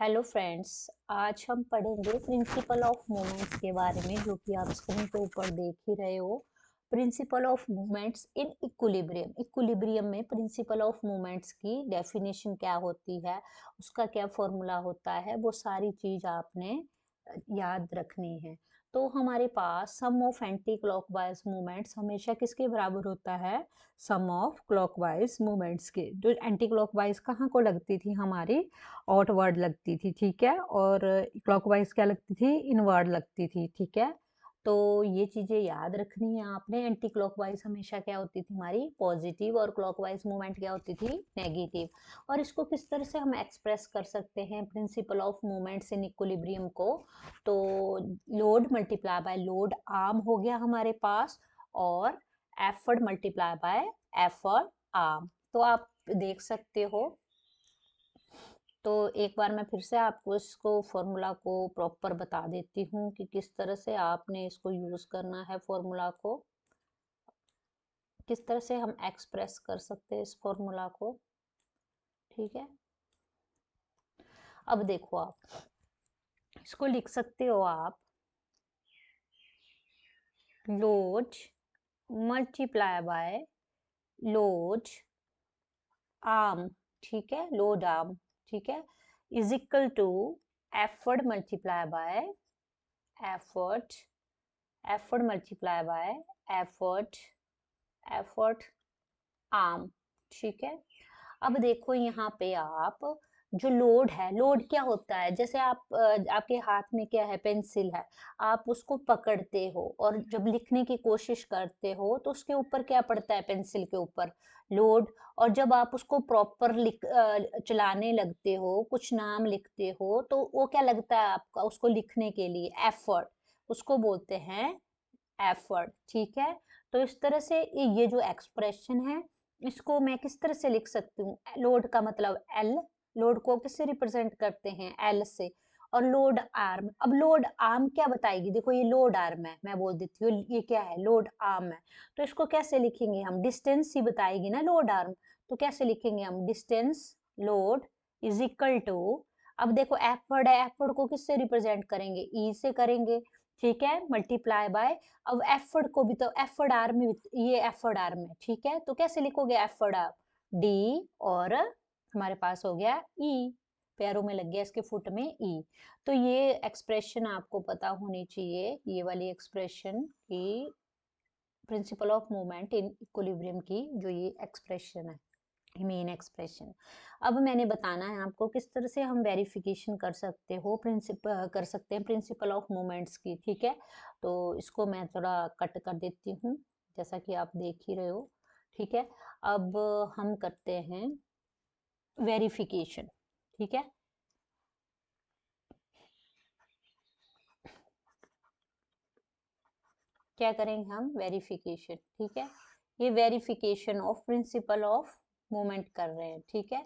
Hello friends. आज हम पढ़ेंगे प्रिंसिपल ऑफ मूवमेंट्स के बारे में, जो कि आप स्क्रीन के ऊपर देख ही रहे हो। Principle of movements in equilibrium. Equilibrium में प्रिंसिपल ऑफ मूवमेंट्स की डेफिनेशन क्या होती है, उसका क्या फॉर्मूला होता है, वो सारी चीज आपने याद रखनी है। तो हमारे पास सम ऑफ एंटी क्लॉकवाइज मूवमेंट्स हमेशा किसके बराबर होता है? सम ऑफ क्लॉकवाइज मूवमेंट्स के। जो एंटी क्लॉकवाइज कहाँ को लगती थी? हमारी आउटवर्ड लगती थी, ठीक है, और क्लॉकवाइज क्या लगती थी? इनवर्ड लगती थी, ठीक है। तो ये चीजें याद रखनी है आपने। एंटी क्लॉकवाइज हमेशा क्या होती थी? हमारी पॉजिटिव, और क्लॉकवाइज मूवमेंट क्या होती थी? नेगेटिव। और इसको किस तरह से हम एक्सप्रेस कर सकते हैं principle of movements in equilibrium को? तो load multiply by load arm हो गया हमारे पास, और effort multiply by effort arm. तो आप देख सकते हो। तो एक बार मैं फिर से आपको इसको फॉर्मूला को प्रॉपर बता देती हूँ कि किस तरह से आपने इसको यूज करना है। फॉर्मूला को किस तरह से हम एक्सप्रेस कर सकते हैं इस फॉर्मूला को, ठीक है। अब देखो, आप इसको लिख सकते हो आप load multiply by load arm, ठीक है, लोड आर्म, ठीक है, is equal to effort multiply by effort, effort multiply by effort, effort arm, ठीक है। अब देखो यहाँ पे आप, जो लोड है, लोड क्या होता है? जैसे आप आपके हाथ में क्या है? पेंसिल है। आप उसको पकड़ते हो और जब लिखने की कोशिश करते हो तो उसके ऊपर क्या पड़ता है? पेंसिल के ऊपर लोड। और जब आप उसको प्रॉपर चलाने लगते हो, कुछ नाम लिखते हो, तो वो क्या लगता है आपका? उसको लिखने के लिए एफर्ट, उसको बोलते हैं एफर्ट, ठीक है। तो इस तरह से ये जो एक्सप्रेशन है, इसको मैं किस तरह से लिख सकती हूँ? लोड का मतलब एल, लोड को किससे रिप्रेजेंट करते हैं? एल से। और लोड आर्म, अब लोड आर्म क्या बताएगी? देखो, ये लोड आर्म है, मैं बोल देती हूँ ये क्या है? लोड आर्म है। तो इसको कैसे लिखेंगे हम? डिस्टेंस ही बताएगी ना लोड आर्म। तो कैसे लिखेंगे हम? Distance load is equal to, अब देखो एफर्ट है, एफर्ट को किससे रिप्रेजेंट करेंगे? ई से करेंगे, ठीक है, मल्टीप्लाई बाय, अब एफर्ट को भी तो एफर्ट आर में, ये एफर्ट आर में, ठीक है। तो कैसे लिखोगे एफर्ट आर? डी, और हमारे पास हो गया ई, पैरों में लग गया इसके फुट में ई। तो ये एक्सप्रेशन आपको पता होनी चाहिए, ये वाली एक्सप्रेशन की principle of movement in equilibrium की जो ये एक्सप्रेशन है, मेन एक्सप्रेशन। अब मैंने बताना है आपको किस तरह से हम वेरिफिकेशन कर सकते हो, कर सकते हैं प्रिंसिपल ऑफ मूवमेंट्स की, ठीक है। तो इसको मैं थोड़ा कट कर देती हूँ, जैसा कि आप देख ही रहे हो, ठीक है। अब हम करते हैं वेरिफिकेशन, ठीक है। क्या करेंगे हम? वेरिफिकेशन, ठीक है। ये verification of principle of movement कर रहे हैं, ठीक है।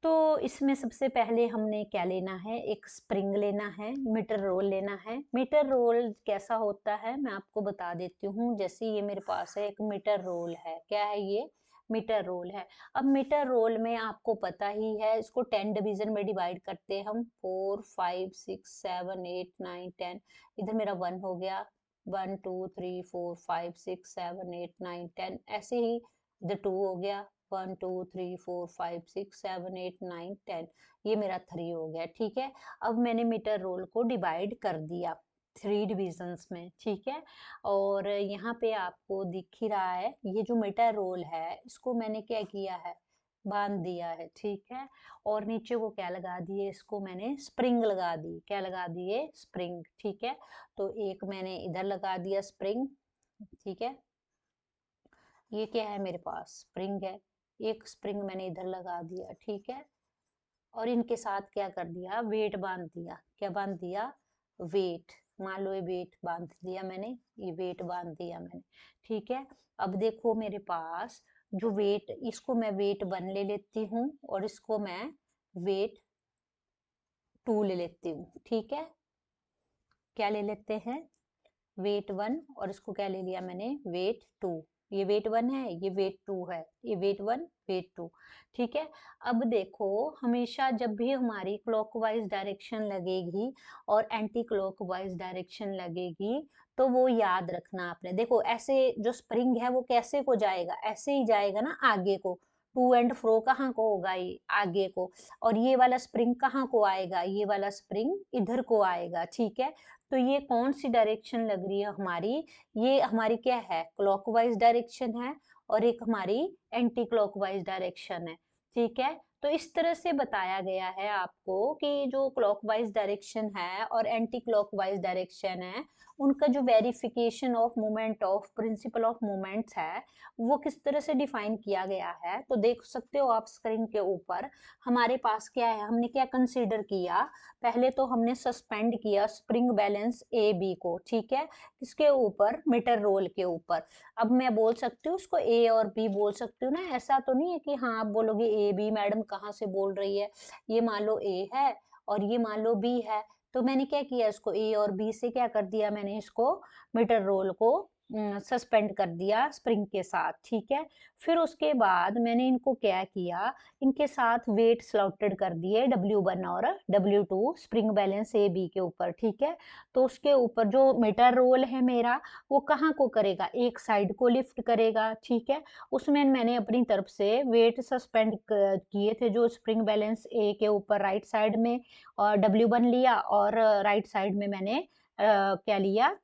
तो इसमें सबसे पहले हमने क्या लेना है? एक स्प्रिंग लेना है, मीटर रोल लेना है। मीटर रोल कैसा होता है मैं आपको बता देती हूँ। जैसे ये मेरे पास है, एक मीटर रोल है। क्या है ये? मीटर रोल है। अब मीटर रोल में आपको पता ही है, इसको 10 डिवीजन में डिवाइड करते हैं हम, 4 5 6 7 8 9 10। इधर मेरा 1 हो गया, 1 2 3 4 5 6 7 8 9 10। ऐसे ही इधर 2 हो गया, 1 2 3 4 5 6 7 8 9 10। ये मेरा 3 हो गया, ठीक है। अब मैंने मीटर रोल को डिवाइड कर दिया 3 डिविजन्स में, ठीक है। और यहाँ पे आपको दिख ही रहा है, ये जो मीटर रोल है इसको मैंने क्या किया है? बांध दिया है, ठीक है। और नीचे को क्या लगा दिए? इसको मैंने स्प्रिंग लगा दी। क्या लगा दिए? स्प्रिंग, ठीक है। तो एक मैंने इधर लगा दिया स्प्रिंग, ठीक है। ये क्या है? मेरे पास स्प्रिंग है। एक स्प्रिंग मैंने इधर लगा दिया, ठीक है। और इनके साथ क्या कर दिया? वेट बांध दिया। क्या बांध दिया? वेट। मान लो ये वेट बांध दिया मैंने, ये वेट बांध दिया मैंने, ठीक है। अब देखो मेरे पास जो वेट, इसको मैं वेट 1 ले लेती हूँ, और इसको मैं वेट 2 ले लेती हूँ, ठीक है। क्या ले लेते हैं? वेट 1, और इसको क्या ले लिया मैंने? वेट 2, ये वेट 1 है, ये वेट 2 है, ये वेट 1 वेट 2, ठीक है। अब देखो हमेशा जब भी हमारी क्लॉकवाइज डायरेक्शन लगेगी और एंटी क्लॉकवाइज डायरेक्शन लगेगी तो वो याद रखना आपने। देखो ऐसे जो स्प्रिंग है वो कैसे को जाएगा, ऐसे ही जाएगा ना आगे को, टू एंड फ्रो कहाँ को होगा, ये आगे को। और ये वाला स्प्रिंग कहाँ को आएगा, ये वाला स्प्रिंग इधर को आएगा, ठीक है। तो ये कौन सी डायरेक्शन लग रही है हमारी, ये हमारी क्या है, क्लॉकवाइज डायरेक्शन है, और एक हमारी एंटी क्लॉकवाइज डायरेक्शन है, ठीक है। तो इस तरह से बताया गया है आपको कि जो क्लॉकवाइज डायरेक्शन है और एंटी क्लॉकवाइज डायरेक्शन है, उनका जो verification of moment of principle of moments है वो किस तरह से डिफाइन किया गया है। तो देख सकते हो आप स्क्रीन के ऊपर हमारे पास क्या है, हमने क्या कंसीडर किया, पहले तो हमने सस्पेंड किया स्प्रिंग बैलेंस ए बी को, ठीक है, किसके ऊपर, मीटर रोल के ऊपर। अब मैं बोल सकती हूँ उसको ए और बी बोल सकती हूँ ना, ऐसा तो नहीं है कि हाँ आप बोलोगे ए बी मैडम कहाँ से बोल रही है, ये मान लो ए है और ये मान लो बी है, तो मैंने क्या किया, इसको ए और बी से क्या कर दिया, मैंने इसको मीटर रोल को सस्पेंड कर दिया स्प्रिंग के साथ, ठीक है। फिर उसके बाद मैंने इनको क्या किया, इनके साथ वेट स्लॉटेड कर दिए W1 और W2 spring balance A B के ऊपर, ठीक है। तो उसके ऊपर जो मीटर रोल है मेरा वो कहाँ को करेगा, एक साइड को लिफ्ट करेगा, ठीक है। उसमें मैंने अपनी तरफ से वेट सस्पेंड किए थे जो स्प्रिंग बैलेंस ए के ऊपर राइट साइड में, और W1 लिया, और राइट साइड में मैंने क्या लिया,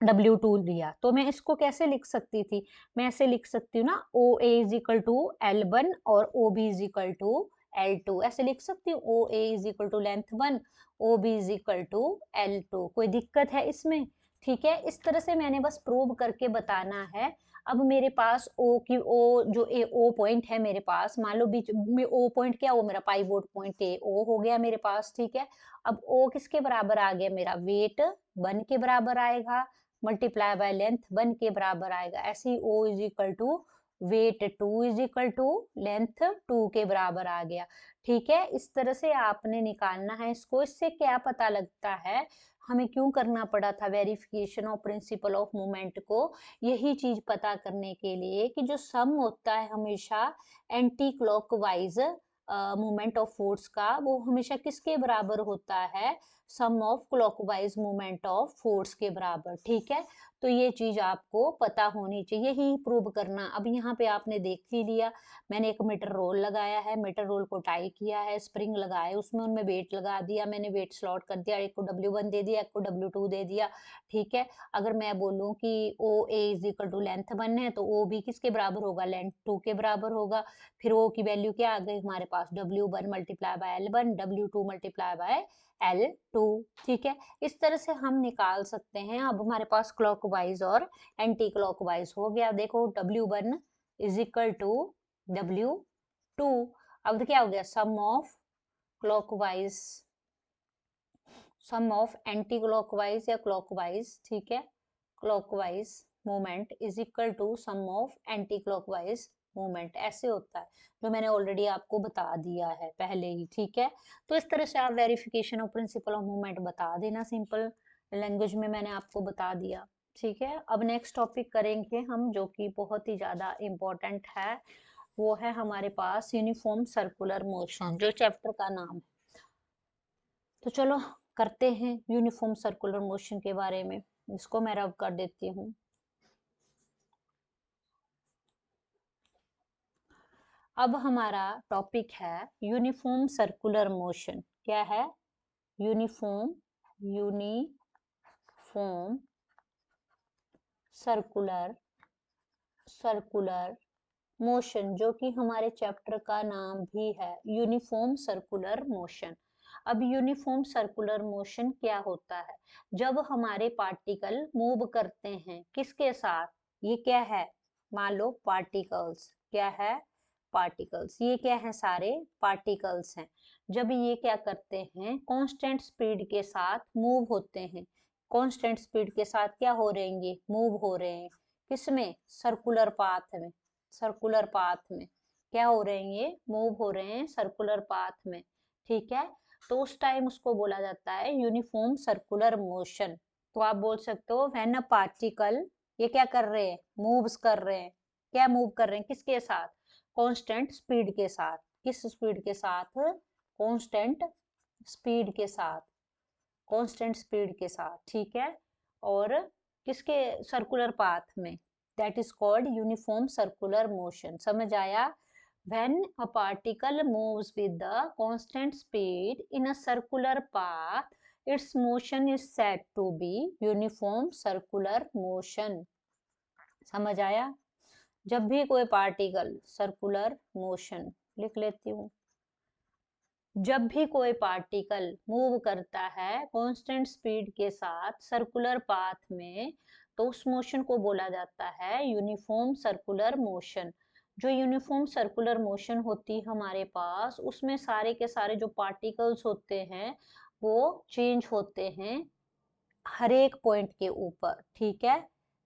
W2 लिया। तो मैं इसको कैसे लिख सकती थी, मैं ऐसे लिख सकती हूँ ना, O A is equal to L1 और O B is equal to L2, ऐसे लिख सकती हूँ, O A is equal to length 1, O B is equal to L2। कोई दिक्कत है इसमें, ठीक है। इस तरह से मैंने बस प्रूव करके बताना है। अब मेरे पास ओ की ओ जो ए ओ पॉइंट है मेरे पास, मान लो बीच में ओ पॉइंट क्या हो, मेरा पाइवोट पॉइंट ए ओ हो गया मेरे पास, ठीक है। अब ओ किसके बराबर आ गया, मेरा वेट 1 के बराबर आएगा, मल्टीप्लाई बाय लेंथ 1 के बराबर आएगा। ऐसे ही O is equal to weight 2 is equal to length 2 के बराबर आ गया, ठीक है। इस तरह से आपने निकालना है इसको। इससे क्या पता लगता है, हमें क्यों करना पड़ा था verification of principle of moment को, यही चीज पता करने के लिए कि जो सम होता है हमेशा anti clockwise moment of force का, वो हमेशा किसके बराबर होता है, sum of clockwise movement of force के बराबर, ठीक है। तो ये चीज आपको पता होनी चाहिए, यही प्रूव करना। अब यहाँ पे आपने देख ही लिया, मैंने एक मीटर रोल लगाया है, मीटर रोल को टाई किया है, स्प्रिंग लगाए, उसमें उनमें वेट लगा दिया, मैंने वेट स्लॉट कर दिया, एक को W1 दे दिया, एक को W2 दे दिया, ठीक है। अगर मैं बोलूँ कि ओ A is equal to length 1 है तो ओ बी किसके बराबर होगा, लेंथ 2 के बराबर होगा। फिर ओ की वैल्यू क्या आ गई हमारे पास, W1 multiply by L1, W2 multiply by L2, ठीक है। इस तरह से हम निकाल सकते हैं। अब हमारे पास क्लॉकवाइज और एंटी क्लॉकवाइज हो गया। देखो W1 is equal to W2, अब क्या हो गया, sum of clockwise, sum of anti clockwise या क्लॉकवाइज, ठीक है, clockwise movement is equal to sum of anti clockwise movement, ऐसे होता है, जो मैंने ऑलरेडी आपको बता दिया है पहले ही, ठीक है। तो इस तरह से आप verification of principle of movement बता देना, सिंपल लैंग्वेज में मैंने आपको बता दिया, ठीक है। अब नेक्स्ट टॉपिक करेंगे हम, जो कि बहुत ही ज्यादा इम्पोर्टेंट है, वो है हमारे पास यूनिफॉर्म सर्कुलर मोशन, जो चैप्टर का नाम है। तो चलो करते हैं यूनिफॉर्म सर्कुलर मोशन के बारे में, इसको मैं रब कर देती हूँ। अब हमारा टॉपिक है यूनिफॉर्म सर्कुलर मोशन। क्या है, uniform, uniform circular, circular motion, जो कि हमारे चैप्टर का नाम भी है यूनिफॉर्म सर्कुलर मोशन। अब यूनिफॉर्म सर्कुलर मोशन क्या होता है, जब हमारे पार्टिकल मूव करते हैं किसके साथ, ये क्या है, मान लो पार्टिकल्स, क्या है, पार्टिकल्स, ये क्या है, सारे पार्टिकल्स हैं। जब ये क्या करते हैं, कांस्टेंट स्पीड के साथ मूव होते हैं, कांस्टेंट स्पीड के साथ क्या हो रहे हैं, ये मूव हो रहे हैं, किसमें, सर्कुलर पाथ में, सर्कुलर पाथ में क्या हो रहे हैं, ये मूव हो रहे हैं सर्कुलर पाथ में, ठीक है। तो उस टाइम उसको बोला जाता है यूनिफॉर्म सर्कुलर मोशन। तो आप बोल सकते हो व्हेन अ पार्टिकल ये क्या कर रहे हैं, मूव्स कर रहे हैं। क्या मूव कर रहे हैं, किसके साथ, कांस्टेंट स्पीड के साथ। किस स्पीड के साथ, कांस्टेंट स्पीड के साथ, कांस्टेंट स्पीड के साथ, ठीक है। और किसके, सर्कुलर पाथ में, that is called uniform circular motion. समझ आया। when a particle moves with the constant speed in a circular path, its motion is said to be uniform circular motion। समझ आया। जब भी कोई पार्टिकल, सर्कुलर मोशन लिख लेती हूँ, जब भी कोई पार्टिकल मूव करता है कांस्टेंट स्पीड के साथ सर्कुलर पाथ में, तो उस मोशन को बोला जाता है यूनिफॉर्म सर्कुलर मोशन। जो यूनिफॉर्म सर्कुलर मोशन होती है हमारे पास, उसमें सारे के सारे जो पार्टिकल्स होते हैं वो चेंज होते हैं हर एक पॉइंट के ऊपर, ठीक है।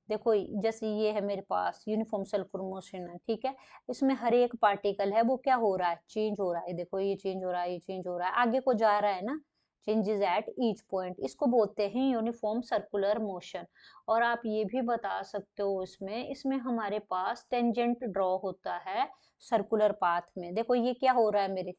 देखो जैसे ये है मेरे पास यूनिफॉर्म सर्कुलर मोशन है, ठीक है। इसमें हर एक पार्टिकल है वो क्या हो रहा है, चेंज हो रहा है। देखो ये चेंज हो रहा है, ये चेंज हो रहा है, आगे को जा रहा है ना, चेंजेस एट ईच पॉइंट, इसको बोलते हैं यूनिफॉर्म सर्कुलर मोशन। और आप ये भी बता सकते हो इसमें इसमें हमारे पास टेंजेंट ड्रॉ होता है सर्कुलर पाथ में। देखो ये क्या हो रहा है मेरे,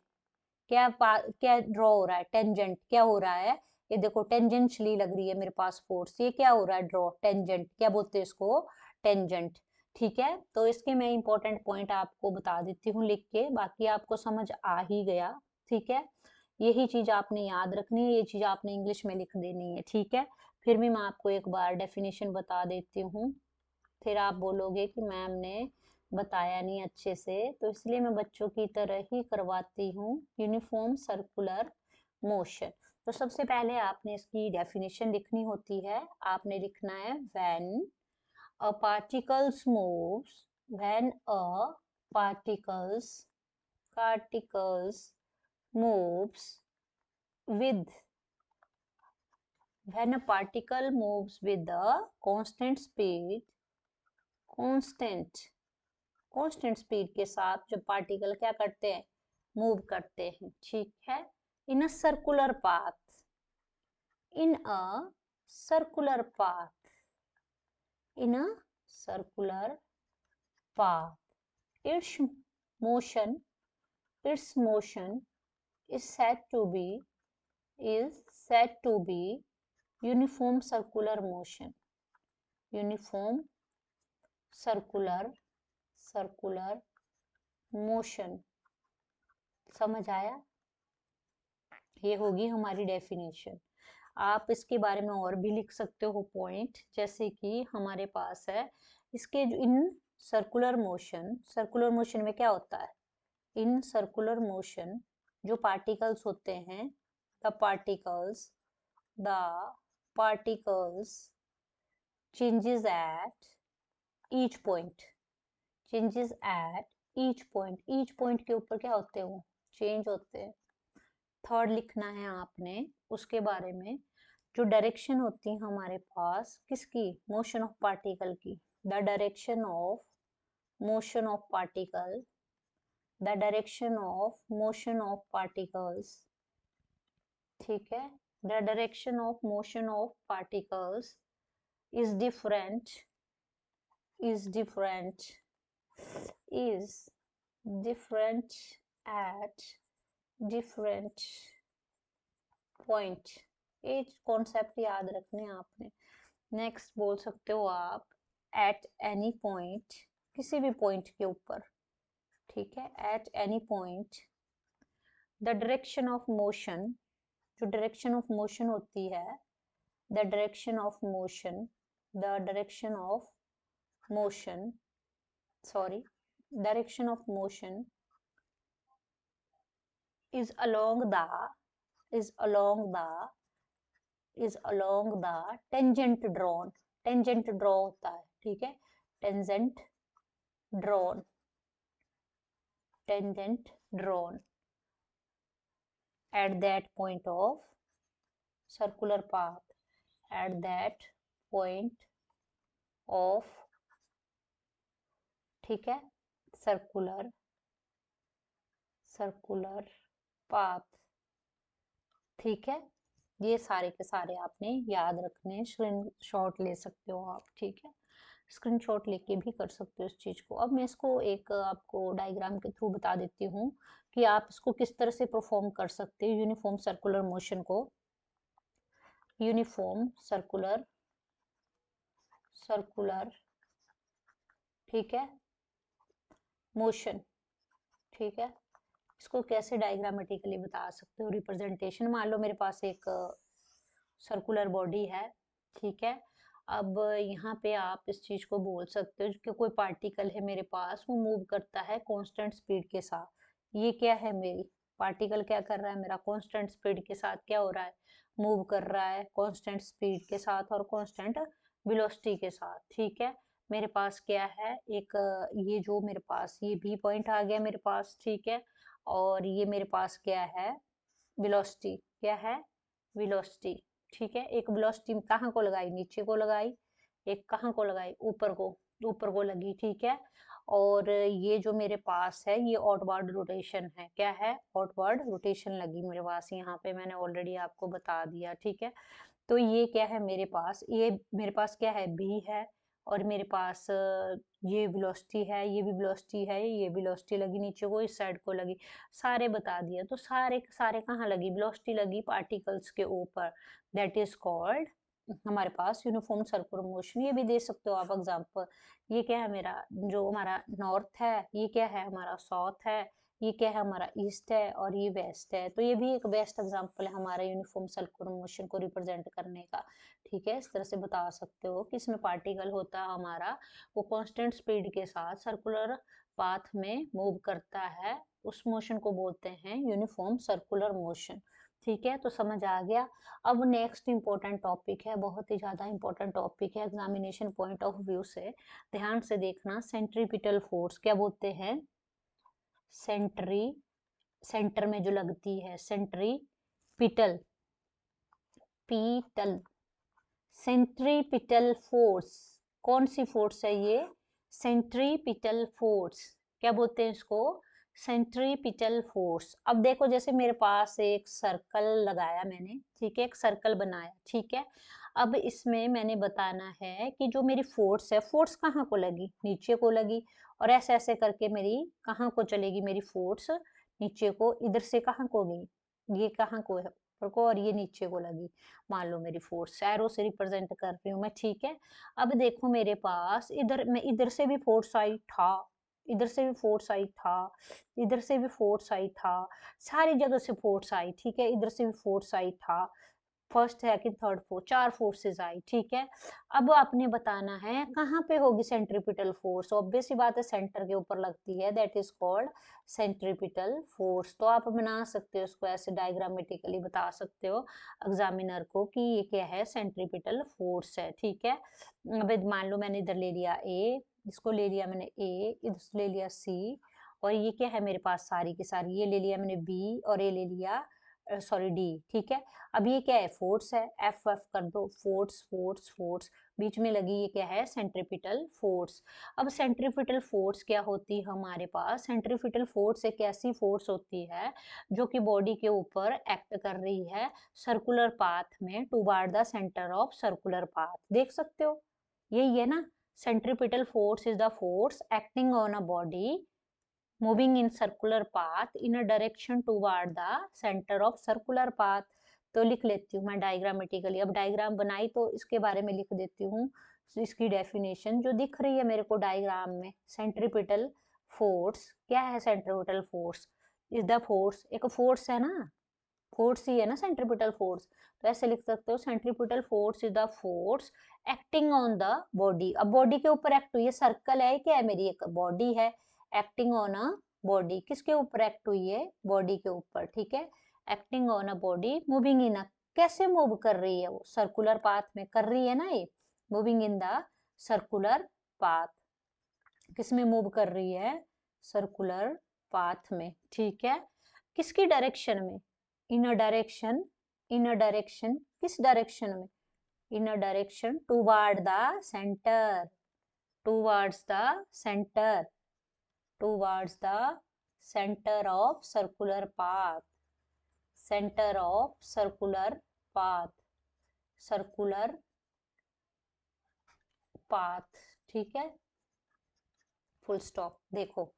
क्या ड्रॉ हो रहा है, टेंजेंट क्या हो रहा है, ये देखो टेंजेंशियली लग रही है मेरे पास फोर्स, ये क्या हो रहा है, ड्रॉ, टेंजेंट, क्या बोलते हैं इसको, टेंजेंट, ठीक है। तो इसके मैं इंपॉर्टेंट पॉइंट आपको बता देती हूँ लिख के, बाकी आपको समझ आ ही गया, ठीक है। यही चीज आपने याद रखनी है, ये चीज आपने इंग्लिश में लिख देनी है, ठीक है। फिर भी मैं आपको एक बार डेफिनेशन बता देती हूँ, फिर आप बोलोगे कि मैम ने बताया नहीं अच्छे से, तो इसलिए मैं बच्चों की तरह ही करवाती हूँ यूनिफॉर्म सर्कुलर मोशन। तो सबसे पहले आपने इसकी डेफिनेशन लिखनी होती है। आपने लिखना है when a particles moves, when a particles particles moves with when a particle moves with a constant speed, constant constant speed के साथ जब पार्टिकल क्या करते हैं, मूव करते हैं, ठीक है। In a circular path, in a circular path, in a circular path, it's motion, its motion is said to be, is said to be uniform circular motion, uniform circular motion. समझ आया। ये होगी हमारी definition. आप इसके बारे में और भी लिख सकते हो पॉइंट, जैसे कि हमारे पास है इसके इन सर्कुलर मोशन में क्या होता है, इन सर्कुलर मोशन जो पार्टिकल्स होते हैं, the particles the particles changes at each point, changes at each point के ऊपर क्या होते हैं, वो चेंज होते हैं। थर्ड लिखना है आपने उसके बारे में, जो डायरेक्शन होती है हमारे पास किसकी, मोशन ऑफ पार्टिकल की, the direction of motion of particle, the direction of motion of particles, ठीक है। The direction of motion of particles is different, is different, is different at different point. ये concept याद रखने हैं आपने। Next बोल सकते हो आप एट एनी पॉइंट, किसी भी पॉइंट के ऊपर, ठीक है। At any point the direction of motion, जो डायरेक्शन ऑफ मोशन होती है, the direction of motion, the direction of motion, sorry, direction of motion is along the is along the is along the tangent drawn, tangent draw होता है, ठीक है। tangent drawn, tangent drawn at that point of circular path, at that point of, ठीक है, circular circular path, ठीक है। ये सारे के सारे आपने याद रखने, स्क्रीन शॉट ले सकते हो आप, ठीक है। स्क्रीनशॉट लेके भी कर सकते हो इस चीज को। अब मैं इसको एक आपको डायग्राम के थ्रू बता देती हूँ कि आप इसको किस तरह से परफॉर्म कर सकते हो यूनिफॉर्म सर्कुलर मोशन को। यूनिफॉर्म सर्कुलर सर्कुलर ठीक है मोशन, ठीक है, इसको कैसे डायग्रामेटिकली बता सकते हो रिप्रेजेंटेशन। मान लो मेरे पास एक सर्कुलर बॉडी है, ठीक है। अब यहाँ पे आप इस चीज को बोल सकते हो कि कोई पार्टिकल है मेरे पास, वो मूव करता है कांस्टेंट स्पीड के साथ। ये क्या है, मेरी पार्टिकल क्या कर रहा है, मेरा कांस्टेंट स्पीड के साथ क्या हो रहा है, मूव कर रहा है कांस्टेंट स्पीड के साथ और कांस्टेंट वेलोसिटी के साथ, ठीक है। मेरे पास क्या है, एक ये जो मेरे पास ये भी पॉइंट आ गया मेरे पास, ठीक है। और ये मेरे पास क्या है, वेलोसिटी, क्या है, वेलोसिटी, ठीक है। एक वेलोसिटी कहाँ को लगाई, नीचे को लगाई, एक कहाँ को लगाई, ऊपर को लगी, ठीक है। और ये जो मेरे पास है ये आउटवर्ड रोटेशन है, क्या है, आउटवर्ड रोटेशन लगी मेरे पास, यहाँ पे मैंने ऑलरेडी आपको बता दिया, ठीक है। तो ये क्या है मेरे पास, ये मेरे पास क्या है, बी है। और मेरे पास ये वेलोसिटी है, ये भी वेलोसिटी है, ये वेलोसिटी लगी नीचे को, इस साइड को लगी, सारे बता दिया। तो सारे सारे कहाँ लगी, वेलोसिटी लगी पार्टिकल्स के ऊपर, दैट इज कॉल्ड हमारे पास यूनिफॉर्म सर्कुलर मोशन। ये भी दे सकते हो आप एग्जांपल। ये क्या है मेरा, जो हमारा नॉर्थ है, ये क्या है हमारा साउथ है, ये क्या है हमारा ईस्ट है, और ये वेस्ट है। तो ये भी एक बेस्ट एग्जांपल है हमारा यूनिफॉर्म सर्कुलर मोशन को रिप्रेजेंट करने का, ठीक है। इस तरह से बता सकते हो कि इसमें पार्टिकल होता है हमारा, वो कांस्टेंट स्पीड के साथ सर्कुलर पाथ में मूव करता है, उस मोशन को बोलते हैं यूनिफॉर्म सर्कुलर मोशन, ठीक है। तो समझ आ गया। अब नेक्स्ट इंपॉर्टेंट टॉपिक है, बहुत ही ज्यादा इंपॉर्टेंट टॉपिक है एग्जामिनेशन पॉइंट ऑफ व्यू से, ध्यान से देखना। सेंट्रीपिटल फोर्स क्या बोलते हैं, सेंट्री, सेंटर में जो लगती है, सेंट्रीपिटल, पीटल, सेंट्रीपिटल फोर्स, कौन सी फोर्स है ये, सेंट्रीपिटल फोर्स, क्या बोलते हैं इसको, सेंट्रीपिटल फोर्स। अब देखो जैसे मेरे पास एक सर्कल लगाया मैंने, ठीक है, एक सर्कल बनाया, ठीक है। अब इसमें मैंने बताना है कि जो मेरी फोर्स है, फोर्स कहाँ को लगी, नीचे को लगी, और ऐसे ऐसे करके मेरी कहाँ को चलेगी मेरी फोर्स, नीचे को, इधर से कहाँ को गई, ये कहाँ को है, ऊपर को, और ये नीचे को लगी। मान लो मेरी फोर्स एरो से रिप्रेजेंट कर रही हूँ मैं, ठीक है। अब देखो मेरे पास इधर, मैं इधर से भी फोर्स आई था, इधर से भी फोर्स आई था, इधर से भी फोर्स आई था, सारी जगह से फोर्स आई, ठीक है। इधर से भी फोर्स आई था, फर्स्ट सेकंड थर्ड फोर्थ, चार फोर्सेस आई, ठीक है। अब आपने बताना है कहाँ पे होगी सेंट्रीपिटल फोर्स, ऑब्वियस सी बात है सेंटर के ऊपर लगती है, that is called centripetal force. तो आप बना सकते हो इसको ऐसे, डायग्रामेटिकली बता सकते हो एग्जामिनर को कि ये क्या है, सेंट्रीपिटल फोर्स है, ठीक है। अब मान लो मैंने इधर ले लिया ए, इसको ले लिया मैंने ए, इधर ले लिया सी, और ये क्या है मेरे पास सारी की सारी, ये ले लिया मैंने बी, और ये ले लिया सॉरी डी, ठीक है। अब ये क्या है, फोर्स है, एफ एफ कर दो, फोर्स फोर्स फोर्स, बीच में लगी, ये क्या है, सेंट्रीपिटल फोर्स। अब सेंट्रीपिटल फोर्स क्या होती है हमारे पास, सेंट्रीपिटल फोर्स एक ऐसी फोर्स होती है जो कि बॉडी के ऊपर एक्ट कर रही है सर्कुलर पाथ में, toward the centre of circular path, देख सकते हो, यही है ना। Centripetal force is the force acting on a body moving in circular path in a direction toward the center of circular path। तो लिख लेती हूँ मैं डायग्रामेटिकली, अब डायग्राम बनाई तो इसके बारे में लिख देती हूँ, इसकी डेफिनेशन जो दिख रही है मेरे को डायग्राम में। सेंट्रीपिटल फोर्स क्या है, centripetal force is the force, एक फोर्स है ना, फोर्स ही है ना सेंट्रीपिटल फोर्स, तो ऐसे लिख सकते हो, centripetal force is the force acting on the body. अब बॉडी के ऊपर एक्ट हुई है, सर्कल है, क्या है मेरी एक बॉडी है, एक्टिंग ऑन अ बॉडी, किसके ऊपर एक्ट हुई है, बॉडी के ऊपर, ठीक है। Acting on a body moving in a, कैसे मूव कर रही है वो, सर्कुलर पाथ में कर रही है ना ये, moving in the circular path, किस में मूव कर रही है, सर्कुलर पाथ में, ठीक है। किसकी डायरेक्शन में, in a direction, in a direction, किस डायरेक्शन में, in a direction toward the centre, towards the centre, towards the center of circular path, center of circular path, circular path, ठीक है, full stop. देखो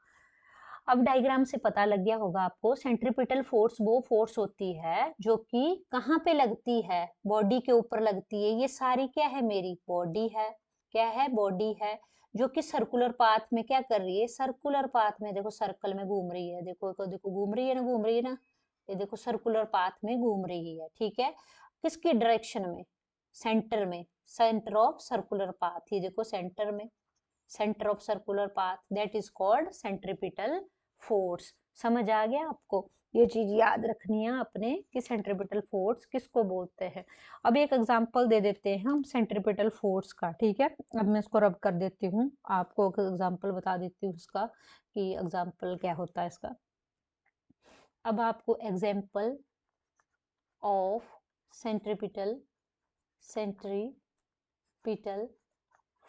अब diagram से पता लग गया होगा आपको, सेंट्रीपिटल फोर्स वो फोर्स होती है जो कि कहाँ पे लगती है, बॉडी के ऊपर लगती है। ये सारी क्या है, मेरी बॉडी है, क्या है, बॉडी है, जो कि सर्कुलर पाथ में क्या कर रही है, सर्कुलर पाथ में, देखो सर्कल में घूम रही है, देखो देखो घूम रही है ना, घूम रही है ना, ये देखो सर्कुलर पाथ में घूम रही है, ठीक है। किसकी डायरेक्शन में, सेंटर में, सेंटर ऑफ सर्कुलर पाथ, ये देखो सेंटर में, centre of circular path, that is called centripetal force. समझ आ गया आपको, ये चीज याद रखनी है आपने कि सेंट्रीपिटल फोर्स किसको बोलते हैं। अब एक एग्जांपल दे देते हैं हम सेंट्रीपिटल फोर्स का, ठीक है। अब मैं इसको रब कर देती हूँ, आपको एक एग्जांपल बता देती हूँ इसका कि एग्जांपल क्या होता है इसका। अब आपको example of centripetal centripetal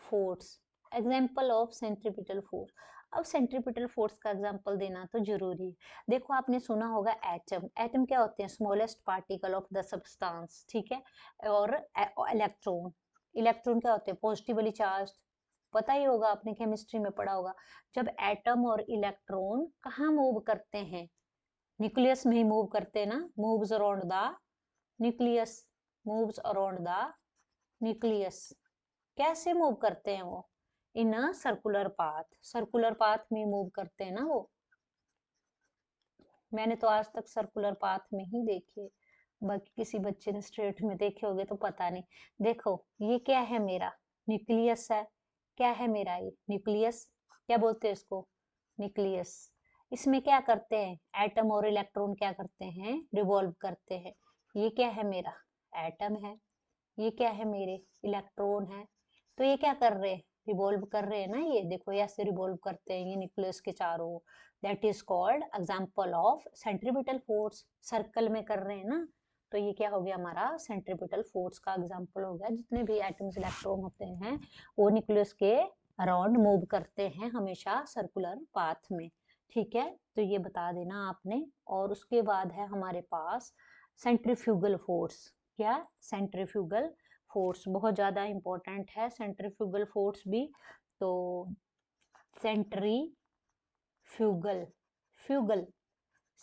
force, example of centripetal force. अब सेंट्रीपिटल फोर्स का एग्जाम्पल देना तो जरूरी है। देखो आपने सुना होगा एटम, एटम क्या होते हैं, smallest particle of the substance, ठीक है। और इलेक्ट्रॉन, इलेक्ट्रॉन क्या होते हैं, पॉजिटिवली चार्ज, पता ही होगा आपने केमिस्ट्री में पढ़ा होगा। जब एटम और इलेक्ट्रॉन कहाँ मूव करते हैं, न्यूक्लियस में ही मूव करते हैं ना, moves around the nucleus, moves around the nucleus. कैसे मूव करते हैं वो, in a circular path, circular path में मूव करते हैं ना वो। मैंने तो आज तक सर्कुलर पाथ में ही देखे, बाकी किसी बच्चे ने स्ट्रेट में देखे होंगे तो पता नहीं। देखो ये क्या है, मेरा न्यूक्लियस है, क्या है मेरा ये न्यूक्लियस, क्या बोलते हैं इसको, न्यूक्लियस। इसमें क्या करते हैं, एटम और इलेक्ट्रॉन क्या करते हैं, रिवॉल्व करते हैं। ये क्या है, मेरा एटम है, ये क्या है, मेरे इलेक्ट्रॉन है। तो ये क्या कर रहे हैं, रिवॉल्व कर रहे हैं ना, ये देखो ऐसे रिवॉल्व करते हैं ये न्यूक्लियस के चारों। That is called example of centripetal force, circle में कर रहे हैं ना, तो ये क्या हो गया, हमारा सेंट्रीपिटल फोर्स का एग्जांपल हो गया। जितने भी एटम्स इलेक्ट्रॉन होते हैं वो न्यूक्लियस के अराउंड मूव करते हैं हमेशा सर्कुलर पाथ में, ठीक है। तो ये बता देना आपने। और उसके बाद है हमारे पास सेंट्रीफ्यूगल फोर्स। क्या, सेंट्रीफ्यूगल फोर्स बहुत ज्यादा इंपॉर्टेंट है, सेंट्रीफ्यूगल फोर्स भी। तो सेंट्रीफ्यूगल, फ्यूगल,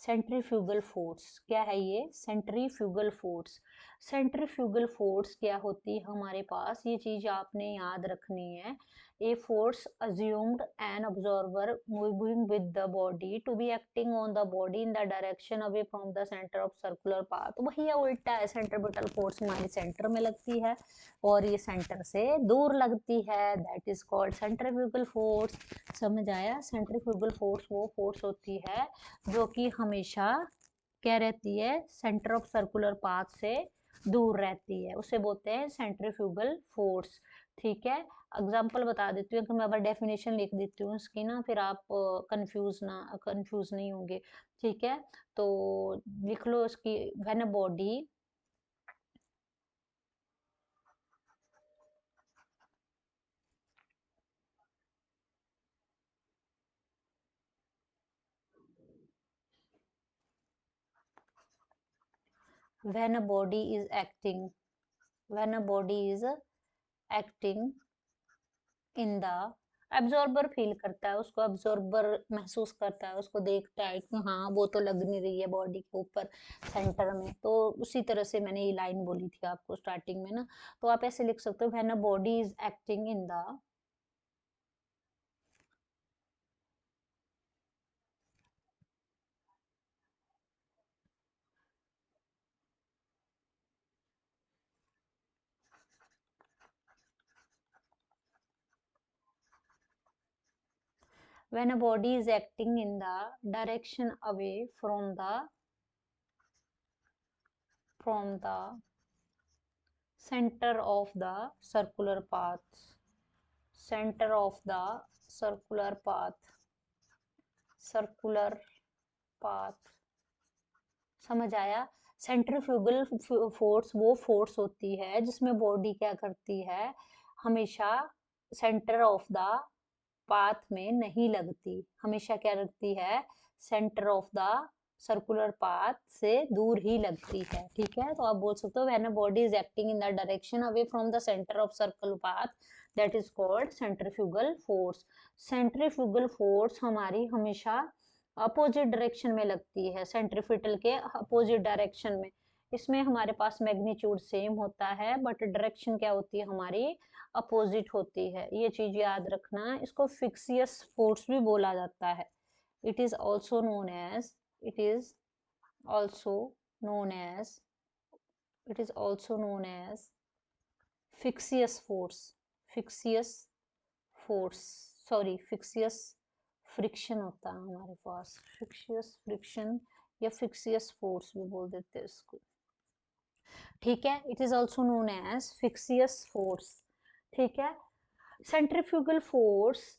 सेंट्रीफ्यूगल फोर्स क्या है, ये सेंट्रीफ्यूगल फोर्स। सेंट्रीफ्यूगल फोर्स क्या होती है हमारे पास, ये चीज आपने याद रखनी है। A force assumed an observer moving with the body to be acting on the body in the direction away from the center of circular path। वही है, उल्टा है, सेंट्रीपिटल फोर्स हमारे सेंटर में लगती है और ये सेंटर से दूर लगती है, that is called centrifugal force. समझ आया, सेंट्रीफ्यूगल फोर्स वो फोर्स होती है जो कि हमेशा क्या रहती है, सेंटर ऑफ सर्कुलर पाथ से दूर रहती है, उसे बोलते हैं सेंट्रीफ्यूगल फोर्स, ठीक है। एग्जाम्पल बता देती हूँ, कि मैं अगर डेफिनेशन लिख देती हूँ इसकी ना, फिर आप कंफ्यूज नहीं होंगे, ठीक है। तो लिख लो इसकी, when a body, when a body is acting, when a body is acting in the, absorber feel करता है उसको, एब्जॉर्बर महसूस करता है उसको, देखता है कि हाँ वो तो लग नहीं रही है बॉडी के ऊपर सेंटर में। तो उसी तरह से मैंने ये लाइन बोली थी आपको स्टार्टिंग में ना, तो आप ऐसे लिख सकते हो, when a body is acting in the, when a body is acting in the direction away from the center of the circular path, center of the circular path, circular path। समझ आया, सेंट्रीफ्यूगल फोर्स वो force होती है जिसमें body क्या करती है, हमेशा सेंटर ऑफ द पाथ में नहीं लगती, हमेशा क्या लगती है, centre of the circular path से दूर ही लगती है, ठीक है। तो आप बोल सकते हो when a body is acting in the direction away from the centre of circular path, that is called centrifugal force. Centrifugal force हमारी हमेशा अपोजिट डायरेक्शन में लगती है, सेंट्रीफ्यूगल के अपोजिट डायरेक्शन में। इसमें हमारे पास मैग्नीट्यूड सेम होता है बट डायरेक्शन क्या होती है हमारी, अपोजिट होती है। ये चीज याद रखना। इसको फिक्सियस फोर्स भी बोला जाता है। It is also known as it is also known as it is also known as fictitious force. Fictitious force, sorry fictitious friction होता है हमारे पास, फिक्सियस फ्रिक्शन या फिक्सियस फोर्स भी बोल देते हैं इसको, ठीक है। It is also known as fictitious force, ठीक है। सेंट्रीफ्यूगल फोर्स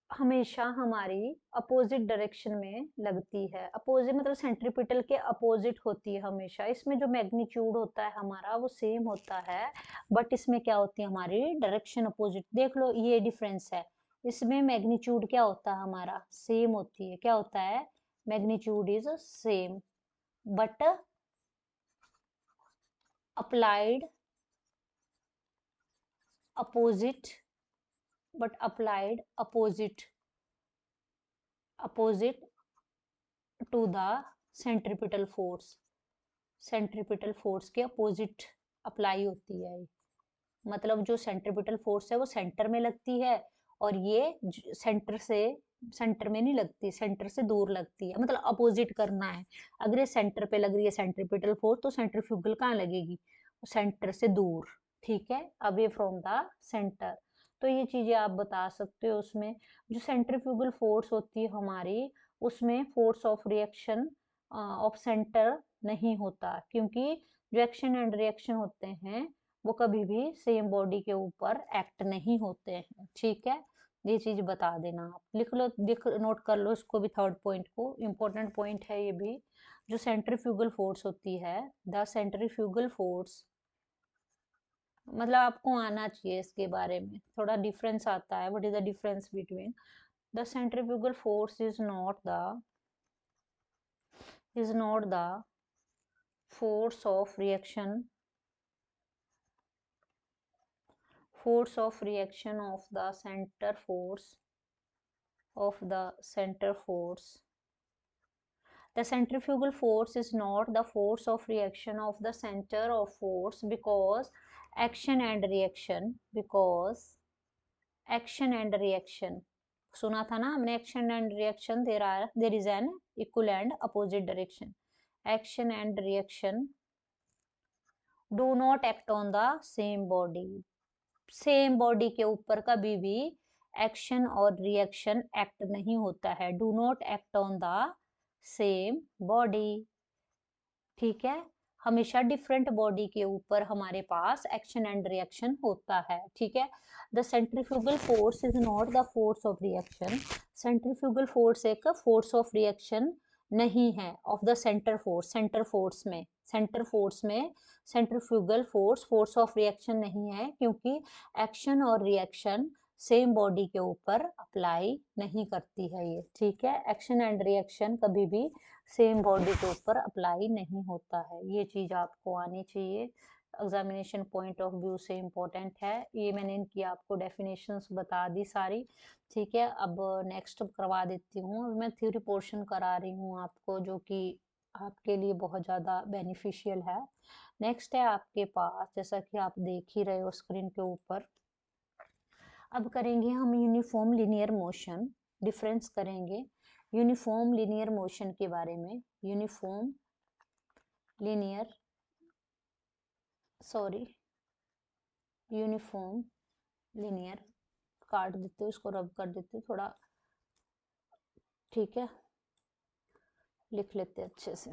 हमेशा हमारी अपोजिट डायरेक्शन में लगती है। अपोजिट मतलब सेंट्रीपिटल के अपोजिट होती है हमेशा। इसमें जो मैग्नीट्यूड होता है हमारा वो सेम होता है बट इसमें क्या होती है हमारी डायरेक्शन अपोजिट। देख लो ये डिफरेंस है। इसमें मैग्नीट्यूड क्या होता है हमारा, सेम होती है। क्या होता है, magnitude is same but applied opposite, but applied opposite to the centripetal force. Centripetal force के अपोजिट अप्लाई होती है। मतलब जो सेंट्रीपिटल फोर्स है वो सेंटर में लगती है और ये सेंटर में नहीं लगती, सेंटर से दूर लगती है। मतलब अपोजिट करना है। अगर ये सेंटर पे लग रही है सेंट्रीपिटल फोर्स तो सेंट्रीफ्यूगल कहाँ लगेगी, सेंटर से दूर, ठीक है, अवे फ्रॉम द सेंटर। तो ये चीजें आप बता सकते हो। उसमें जो सेंट्रीफ्यूगल फोर्स होती है हमारी, उसमें force of reaction of centre नहीं होता, क्योंकि जो एक्शन एंड रिएक्शन होते हैं वो कभी भी सेम बॉडी के ऊपर एक्ट नहीं होते हैं, ठीक है। ये चीज बता देना आप, लिख लो, नोट कर लो इसको भी, थर्ड पॉइंट को, इम्पोर्टेंट पॉइंट है ये भी। जो सेंट्रीफ्यूगल फोर्स होती है, द सेंट्रीफ्यूगल फोर्स, मतलब आपको आना चाहिए इसके बारे में, थोड़ा डिफरेंस आता है। What is the difference between the centrifugal force is not the force of reaction of the center force the centrifugal force is not the force of reaction of the center of force because action and reaction सुना था ना हमने, action and reaction, there is an equal and opposite direction. Action and reaction do not act on the same body. Same body के ऊपर कभी भी action और reaction act नहीं होता है। Do not act on the same body, ठीक है। हमेशा डिफरेंट बॉडी के ऊपर हमारे पास एक्शन एंड रिएक्शन होता है, ठीक है। The centrifugal force is not the force of reaction. Centrifugal force एक फोर्स ऑफ रिएक्शन नहीं है of the centre force. Centre force में सेंट्रीफ्यूगल फोर्स ऑफ रिएक्शन नहीं है, क्योंकि एक्शन और रिएक्शन सेम बॉडी के ऊपर अप्लाई नहीं करती है ये, ठीक है। एक्शन एंड रिएक्शन कभी भी सेम बॉडी के ऊपर अप्लाई नहीं होता है। ये चीज आपको आनी चाहिए, एग्जामिनेशन पॉइंट ऑफ व्यू से इम्पोर्टेंट है ये। मैंने इनकी आपको डेफिनेशंस बता दी सारी, ठीक है। अब नेक्स्ट करवा देती हूँ। अब मैं थ्योरी पोर्शन करा रही हूँ आपको, जो कि आपके लिए बहुत ज़्यादा बेनिफिशियल है। नेक्स्ट है आपके पास, जैसा कि आप देख ही रहे हो स्क्रीन के ऊपर, अब करेंगे हम यूनिफॉर्म लीनियर मोशन। डिफरेंस करेंगे यूनिफॉर्म लीनियर मोशन के बारे में। यूनिफॉर्म लीनियर काट देते हो इसको, रब कर देते हो थोड़ा, ठीक है, लिख लेते हैं अच्छे से।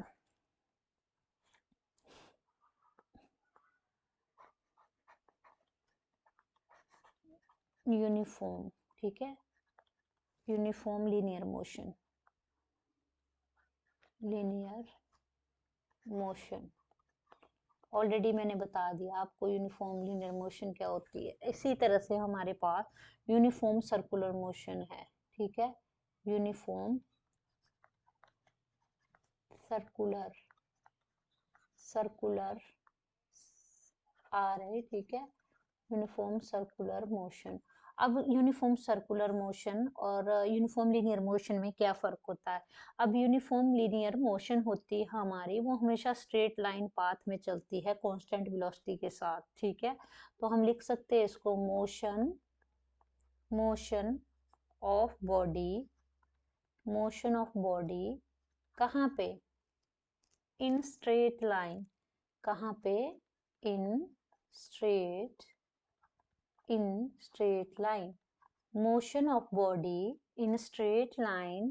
यूनिफॉर्म, ठीक है, यूनिफॉर्म लीनियर मोशन। ऑलरेडी मैंने बता दिया आपको यूनिफॉर्म लीनियर मोशन क्या होती है। इसी तरह से हमारे पास यूनिफॉर्म सर्कुलर मोशन है, ठीक है। यूनिफॉर्म सर्कुलर आ रहे, ठीक है, यूनिफॉर्म सर्कुलर मोशन। अब यूनिफॉर्म सर्कुलर मोशन और यूनिफॉर्म लीनियर मोशन में क्या फ़र्क होता है? अब यूनिफॉर्म लीनियर मोशन होती है हमारी, वो हमेशा स्ट्रेट लाइन पाथ में चलती है कांस्टेंट वेलोसिटी के साथ, ठीक है? तो हम लिख सकते हैं इसको motion of body, motion of body कहाँ पे? In straight line. कहाँ पे? In straight line. Motion of body in straight line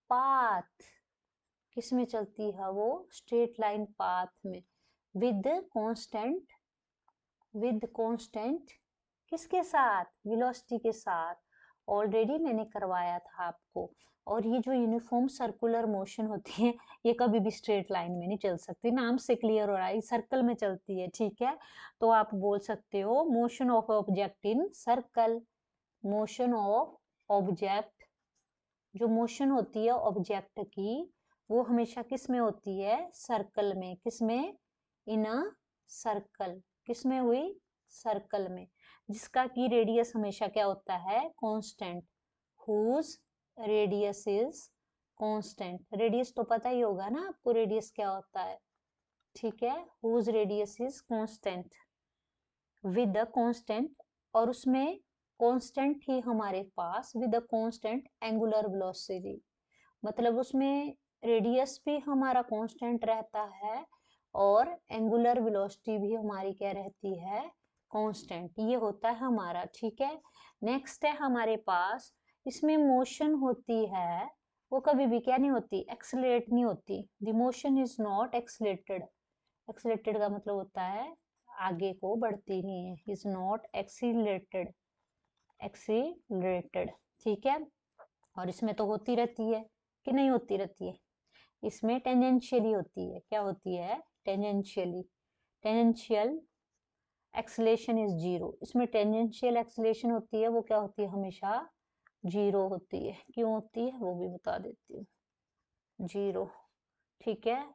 path. किस में चलती है वो? स्ट्रेट लाइन पाथ में, विद कांस्टेंट किसके साथ? वेलोसिटी के साथ। ऑलरेडी मैंने करवाया था आपको। और ये जो यूनिफॉर्म सर्कुलर मोशन होती है, ये कभी भी स्ट्रेट लाइन में नहीं चल सकती। नाम से क्लियर हो रहा है, सर्कल में चलती है, ठीक है? तो आप बोल सकते हो motion of object in circle. Motion of object, जो मोशन होती है ऑब्जेक्ट की, वो हमेशा किस में होती है? सर्कल में। किस में? In a circle. किस में हुई? सर्कल में, जिसका की रेडियस हमेशा क्या होता है? Constant. Whose radius is constant. Radius तो पता ही होगा ना आपको, रेडियस क्या होता है, ठीक है? Whose radius is constant with the constant, और उसमें कांस्टेंट ही हमारे पास with the constant angular velocity, मतलब उसमें रेडियस भी हमारा कांस्टेंट रहता है और एंगुलर वेलोसिटी भी हमारी क्या रहती है? कांस्टेंट। ये होता है हमारा, ठीक है? नेक्स्ट है हमारे पास, इसमें मोशन होती है, वो कभी भी क्या नहीं होती? एक्सेलरेट नहीं होती। The motion is not accelerated. Accelerated का मतलब होता है आगे को बढ़ती नहीं है। इज नॉट एक्सीलरेटेड, ठीक है? और इसमें तो होती रहती है कि नहीं होती रहती है? इसमें टेंजेंशियली होती है। क्या होती है? Tangentially. Tangential acceleration is zero. इसमें टेंजेंशियल एक्सेलेरेशन होती है, वो क्या होती है? हमेशा जीरो होती है। क्यों होती है वो भी बता देती हूँ। जीरो, ठीक है?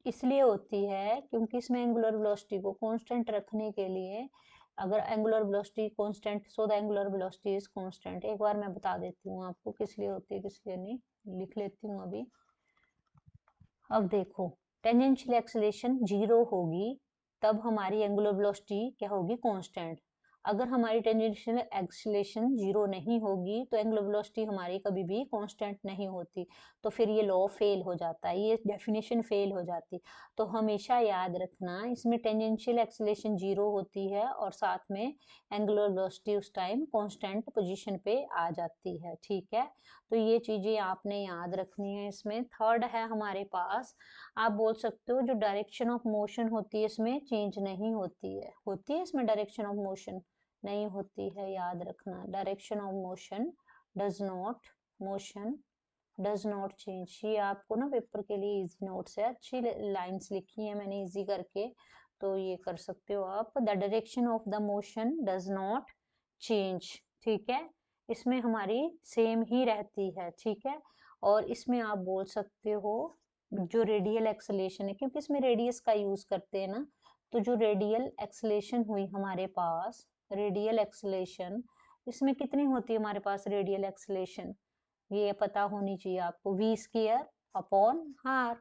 इसलिए होती है क्योंकि इसमें एंगुलर वेलोसिटी को कांस्टेंट रखने के लिए, अगर angular velocity constant, so the angular velocity is constant. एक बार मैं बता देती हूँ आपको किस लिए होती है किस लिए नहीं, लिख लेती हूँ अभी। अब देखो, टेंजेंशियल एक्सेलेरेशन जीरो होगी तब हमारी एंगुलर वेलोसिटी क्या होगी? कांस्टेंट। अगर हमारी टेंजेंशियल एक्सेलेरेशन जीरो नहीं होगी तो एंगुलर वेलोसिटी हमारी कभी भी कांस्टेंट नहीं होती। तो फिर ये लॉ फेल हो जाता है, ये डेफिनेशन फेल हो जाती। तो हमेशा याद रखना, इसमें टेंजेंशियल एक्सेलेरेशन जीरो होती है और साथ में एंगुलर वेलोसिटी उस टाइम कांस्टेंट पोजीशन पे आ जाती है, ठीक है? तो ये चीजें आपने याद रखनी है। इसमें थर्ड है हमारे पास, आप बोल सकते हो जो डायरेक्शन ऑफ मोशन होती है इसमें चेंज नहीं होती है। होती है इसमें डायरेक्शन ऑफ मोशन? नहीं होती है, याद रखना। Direction of motion does not change. ये आपको ना पेपर के लिए इजी नोट्स है, अच्छी लाइंस लिखी है मैंने इजी करके, तो ये कर सकते हो आप। The direction of the motion does not change, ठीक है? इसमें हमारी सेम ही रहती है, ठीक है? और इसमें आप बोल सकते हो जो रेडियल एक्सेलेरेशन है, क्योंकि इसमें रेडियस का यूज करते हैं ना, तो जो रेडियल एक्सेलेरेशन हुई हमारे पास, रेडियल एक्सेलेरेशन, इसमें कितनी होती है हमारे पास रेडियल एक्सेलेरेशन? ये पता होनी चाहिए आपको, वी स्क्वायर अपॉन आर,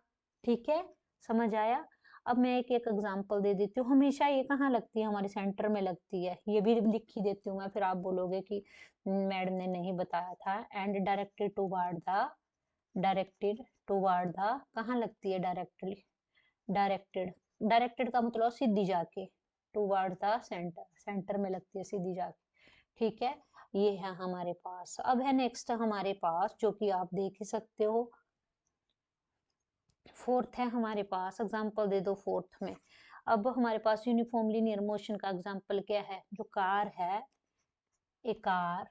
ठीक है? समझ आया? अब मैं एक एक एग्जांपल दे देती हूँ। हमेशा ये कहाँ लगती है? हमारे सेंटर में लगती है। ये भी लिख ही देती हूँ मैं, फिर आप बोलोगे कि मैडम ने नहीं बताया था। एंड डायरेक्टेड टुवार्ड द, कहाँ लगती है? डायरेक्टेड डायरेक्टेड का मतलब सीधी जाके, टुवार्ड द सेंटर, सेंटर में लगती है सीधी जाके, ठीक है? ये है हमारे पास। अब है नेक्स्ट हमारे पास, जो कि आप देख ही सकते हो, फोर्थ है हमारे पास। एग्जांपल दे दो फोर्थ में। अब हमारे पास यूनिफॉर्म लीनियर मोशन का एग्जांपल क्या है? जो कार है, एक कार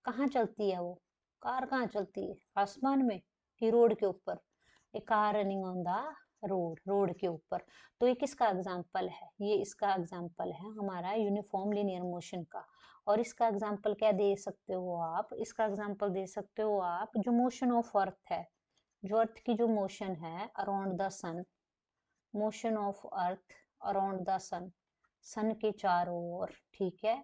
कहाँ चलती है? वो कार कहाँ चलती है? आसमान में कि रोड के ऊपर? A car running on the road, road के ऊपर। तो ये किसका एग्जांपल है? ये इसका एग्जांपल है हमारा यूनिफॉर्म लीनियर मोशन का। और इसका एग्जांपल क्या दे सकते हो आप? इसका एग्जांपल दे सकते हो आप जो मोशन ऑफ अर्थ है, जो अर्थ की जो मोशन है around the sun, motion of earth around the sun, sun के चारों ओर, ठीक है,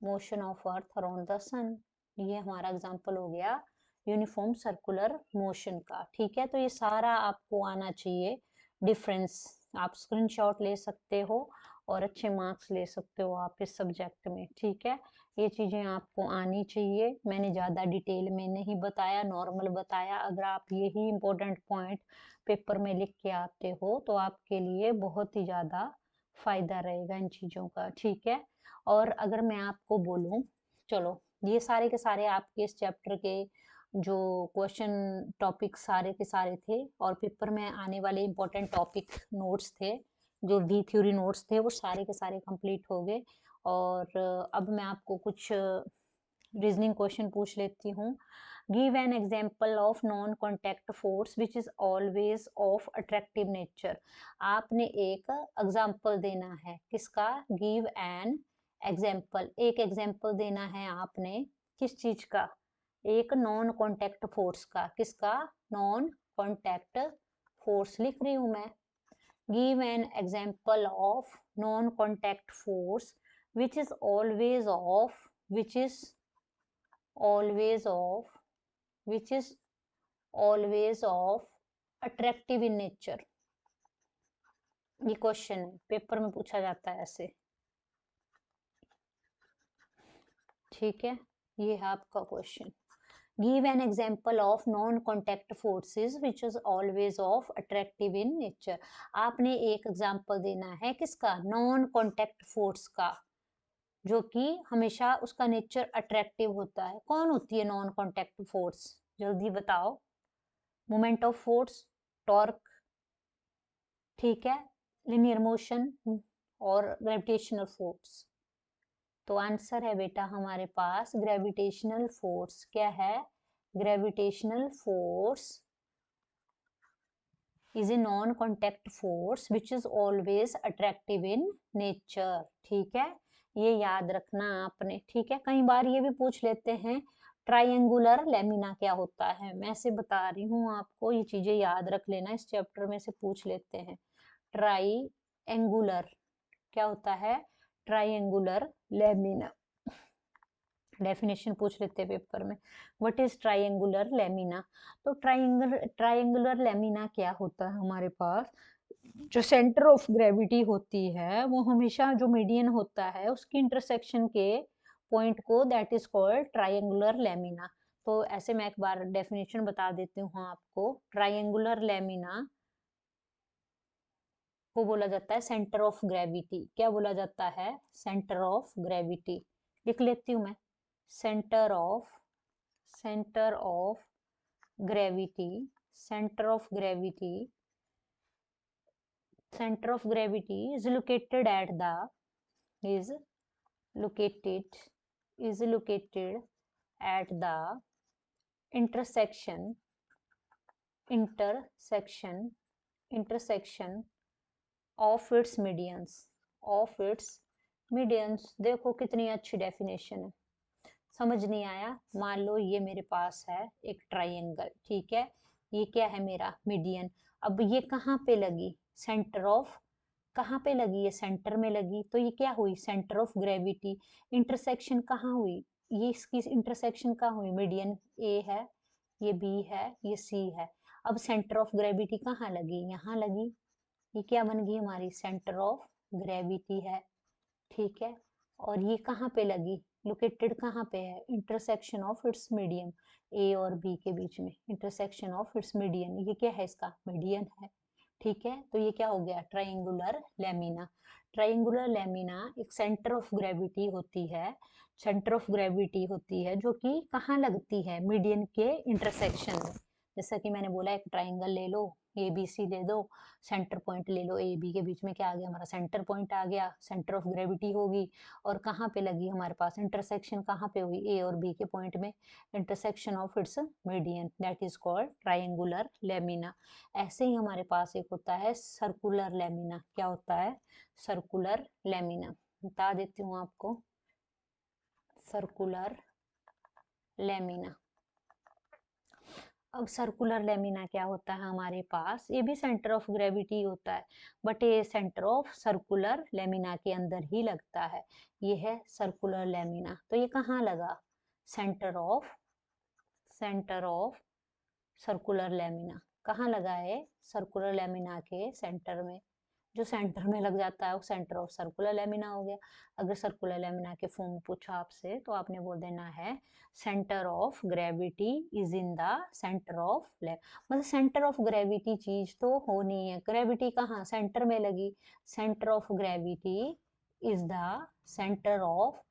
motion of earth around the sun. ये हमारा एग्जांपल हो गया यूनिफॉर्म सर्कुलर मोशन का, ठीक है। तो ये सारा आपको आना चाहिए डिफरेंस। आप स्क्रीनशॉट ले सकते हो और अच्छे मार्क्स ले सकते हो आप इस सब्जेक्ट में, ठीक है। ये चीजें आपको आनी चाहिए। मैंने ज्यादा डिटेल में नहीं बताया, नॉर्मल बताया। अगर आप यही इंपॉर्टेंट पॉइंट पेपर में लिख के आते हो तो आपके लिए बहुत ही ज्यादा फायदा रहेगा इन चीजों का, ठीक है। और अगर मैं आपको बोलूं, चलो ये सारे के सारे आपके इस चैप्टर के जो क्वेश्चन टॉपिक सारे के सारे थे और पेपर में आने वाले इंपॉर्टेंट टॉपिक नोट्स थे, जो वी थ्योरी नोट्स थे, वो सारे के सारे कंप्लीट हो गए। और अब मैं आपको कुछ रीजनिंग क्वेश्चन पूछ लेती हूँ। Give an example of non contact force which is always of attractive nature. आपने एक एग्जाम्पल देना है, किसका? गिव एन एग्जाम्पल, एक एग्जाम्पल देना है आपने, किस चीज का? एक नॉन कॉन्टैक्ट फोर्स का। किसका? नॉन कॉन्टैक्ट फोर्स लिख रही हूं मैं। Give an example of non contact force which is always of, which is always of, which is always of attractive in nature। ये क्वेश्चन है, पेपर में पूछा जाता है ऐसे, ठीक है। ये है आपका question. Give an example of non contact forces which is always of attractive in nature. आपने एक एग्जाम्पल देना है किसका? नॉन कॉन्टैक्ट फोर्स का, जो कि हमेशा उसका नेचर अट्रैक्टिव होता है। कौन होती है नॉन कॉन्टैक्ट फोर्स? जल्दी बताओ। मोमेंट ऑफ फोर्स, टॉर्क, ठीक है, लिनियर मोशन और ग्रेविटेशनल फोर्स। तो आंसर है बेटा हमारे पास ग्रेविटेशनल फोर्स। क्या है? Gravitational force is a non contact force which is always attractive in nature, ठीक है। ये याद रखना आपने, ठीक है। कई बार ये भी पूछ लेते हैं ट्राइंगुलर लेमिना क्या होता है। मैं से बता रही हूँ आपको, ये चीजें याद रख लेना, इस चैप्टर में से पूछ लेते हैं। ट्राइंगुलर क्या होता है? Triangular lamina. डेफिनेशन पूछ लेते हैं पेपर में, व्हाट इज ट्राइंगुलर लेमिना। तो ट्राइंगुलर लेमिना क्या होता है हमारे पास? जो सेंटर ऑफ ग्रेविटी होती है वो हमेशा जो मीडियन होता है उसकी इंटरसेक्शन के पॉइंट को, that is called triangular lamina. तो ऐसे मैं एक बार डेफिनेशन बता देती हूँ आपको। ट्राइंगुलर लेमिना को बोला जाता है सेंटर ऑफ ग्रेविटी। क्या बोला जाता है? Centre of gravity. लिख लेती हूँ मैं, centre of gravity, centre of gravity, center of gravity is located at the, is located, is located at the intersection, intersection of its medians, of its medians। देखो कितनी अच्छी डेफिनेशन है। समझ नहीं आया? मान लो ये मेरे पास है एक ट्राइंगल, ठीक है। ये क्या है? मेरा मीडियन। अब ये कहाँ पे लगी? सेंटर ऑफ, कहाँ पे लगी? ये सेंटर में लगी, तो ये क्या हुई? Centre of gravity. इंटरसेक्शन कहाँ हुई? ये इसकी इंटरसेक्शन कहाँ हुई? मीडियन ए है, ये बी है, ये सी है। अब सेंटर ऑफ ग्रेविटी कहाँ लगी? यहाँ लगी। ये क्या बन गई? हमारी सेंटर ऑफ ग्रेविटी है, ठीक है। और ये कहाँ पे लगी? लोकेटेड कहाँ पे है? इंटरसेक्शन ऑफ इट्स मीडियम, ए और बी के बीच में इंटरसेक्शन ऑफ इट्स मीडियन। ये क्या है? इसका मीडियन है, ठीक है। तो ये क्या हो गया? Triangular lamina. ट्राइंगुलर लेमिना एक सेंटर ऑफ ग्रेविटी होती है, सेंटर ऑफ ग्रेविटी होती है जो कि कहाँ लगती है? मीडियन के इंटरसेक्शन में। जैसा कि मैंने बोला एक ट्राइंगल ले लो, ए बी सी ले दो, सेंटर पॉइंट ले लो, ए बी के बीच में क्या आ गया? हमारा सेंटर पॉइंट आ गया, सेंटर ऑफ ग्रेविटी होगी। और कहाँ पे लगी हमारे पास? इंटरसेक्शन कहाँ पे हुई? ए और बी के पॉइंट में, intersection of its median, that is called triangular lamina. ऐसे ही हमारे पास एक होता है सर्कुलर लेमिना। क्या होता है? सर्कुलर लेमिना, बता देती हूँ आपको। सर्कुलर लेमिना, अब सर्कुलर लेमिना क्या होता है हमारे पास, ये भी सेंटर ऑफ ग्रेविटी होता है, बट ये सेंटर ऑफ सर्कुलर लेमिना के अंदर ही लगता है। ये है सर्कुलर लेमिना, तो ये कहाँ लगा, सेंटर ऑफ सर्कुलर लेमिना कहाँ लगा है, सर्कुलर लेमिना के सेंटर में। जो सेंटर में लग जाता है वो सेंटर ऑफ सर्कुलर लेमिना हो गया। अगर सर्कुलर लेमिना के फॉर्म में पूछा आपसे तो आपने बोल देना है centre of gravity is in the centre of मतलब सेंटर ऑफ ग्रेविटी चीज तो होनी है, ग्रेविटी कहाँ सेंटर में लगी, centre of gravity is the centre of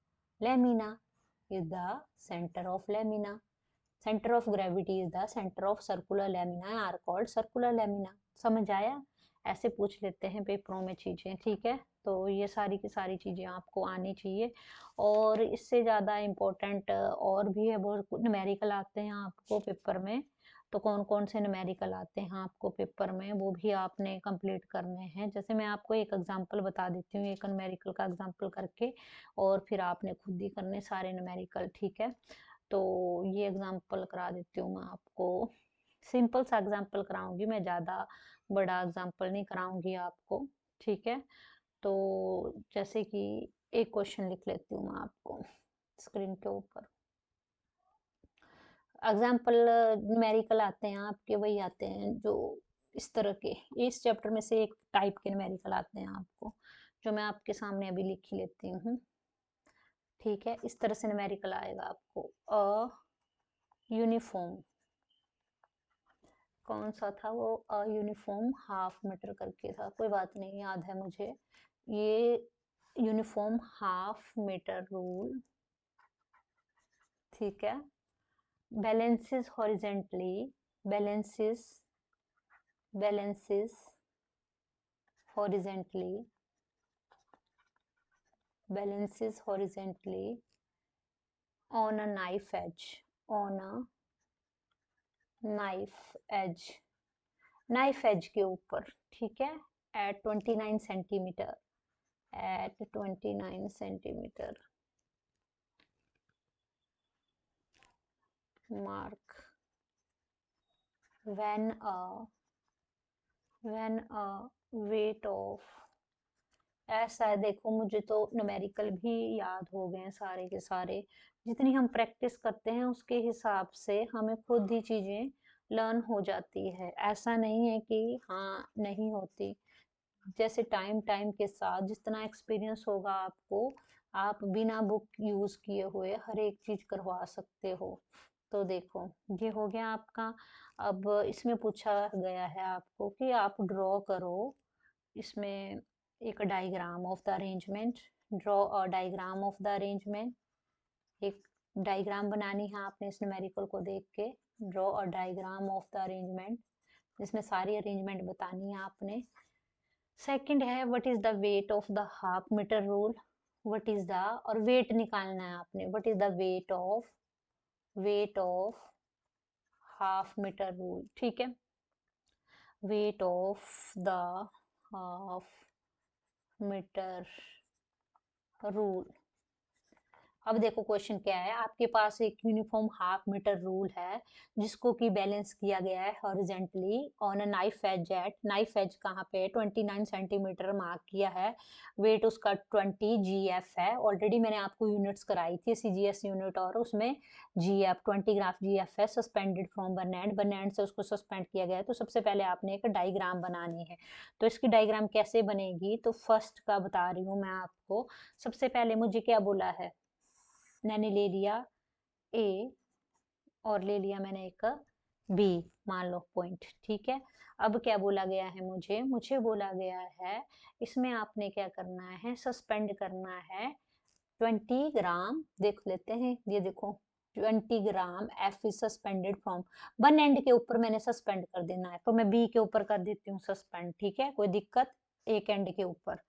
lamina, is the centre of lamina, centre of gravity is the centre of circular lamina are called circular lamina. समझ आया, ऐसे पूछ लेते हैं पेपरों में चीजें, ठीक है। तो ये सारी की सारी चीजें आपको आनी चाहिए, और इससे ज्यादा इम्पोर्टेंट और भी है, बहुत न्यूमेरिकल आते हैं आपको पेपर में। तो कौन कौन से न्यूमेरिकल आते हैं आपको पेपर में वो भी आपने कंप्लीट करने हैं। जैसे मैं आपको एक एग्जांपल बता देती हूँ, एक न्यूमेरिकल का एग्जांपल करके, और फिर आपने खुद ही करने सारे न्यूमेरिकल, ठीक है। तो ये एग्जांपल करा देती हूँ मैं आपको, सिंपल सा एग्जांपल कराऊंगी मैं, ज़्यादा बड़ा एग्जांपल नहीं कराऊंगी आपको, ठीक है। तो जैसे कि एक क्वेश्चन लिख लेती हूँ मैं आपको स्क्रीन के ऊपर। एग्जांपल न्यूमेरिकल आते हैं आपके, वही आते हैं जो इस तरह के, इस चैप्टर में से एक टाइप के न्यूमेरिकल आते हैं आपको, जो मैं आपके सामने अभी लिख ही लेती हूँ, ठीक है। इस तरह से न्यूमेरिकल आएगा आपको, अ यूनिफॉर्म, कौन सा था वो, यूनिफॉर्म हाफ मीटर करके था, कोई बात नहीं, याद है मुझे। ये यूनिफॉर्म हाफ मीटर रूल, ठीक है, balances horizontally, balances balances horizontally, balances horizontally on a knife edge, on a knife edge, knife edge के ऊपर, ठीक है, at 29 centimetre, at 29 centimetre, mark when a weight of, ऐसा है, देखो मुझे तो न्यूमेरिकल भी याद हो गए हैं सारे के सारे, जितनी हम प्रैक्टिस करते हैं उसके हिसाब से हमें खुद ही चीजें लर्न हो जाती है, ऐसा नहीं है कि हाँ नहीं होती। जैसे टाइम टाइम के साथ जितना एक्सपीरियंस होगा आपको, आप बिना बुक यूज किए हुए हर एक चीज करवा सकते हो। तो देखो ये हो गया आपका। अब इसमें पूछा गया है आपको कि आप ड्रॉ करो, इसमें एक diagram of the arrangement, draw a diagram of the arrangement, एक डायग्राम बनानी है आपने इस न्यूमेरिकल को देख के, draw a diagram of the arrangement, जिसमें सारी अरेंजमेंट बतानी है आपने। सेकंड है what is the weight of the half metre rule, what is the, और वेट निकालना है आपने, what is the weight of half metre rule, ठीक है, weight of the half metre rule. अब देखो क्वेश्चन क्या है, आपके पास एक यूनिफॉर्म हाफ मीटर रूल है जिसको कि बैलेंस किया गया है horizontally on a knife edge, at knife edge कहाँ पे, 29 सेंटीमीटर मार्क किया है, वेट उसका 20 जीएफ है। ऑलरेडी मैंने आपको यूनिट्स कराई थी, सीजीएस यूनिट, और उसमें जीएफ 20 ग्राफ जीएफ है, suspended from one and, one and से उसको सस्पेंड किया गया है। तो सबसे पहले आपने एक डायग्राम बनानी है। तो इसकी डायग्राम कैसे बनेगी, तो फर्स्ट का बता रही हूँ मैं आपको। सबसे पहले मुझे क्या बोला है, मैंने ले लिया ए और ले लिया मैंने एक बी, मान लो पॉइंट, ठीक है। अब क्या बोला गया है मुझे, मुझे बोला गया है इसमें आपने क्या करना है, सस्पेंड करना है 20 ग्राम, देख लेते हैं, ये देखो 20 gram F is suspended from, one end के ऊपर मैंने सस्पेंड कर देना है, तो मैं बी के ऊपर कर देती हूँ सस्पेंड, ठीक है, कोई दिक्कत, एक एंड के ऊपर।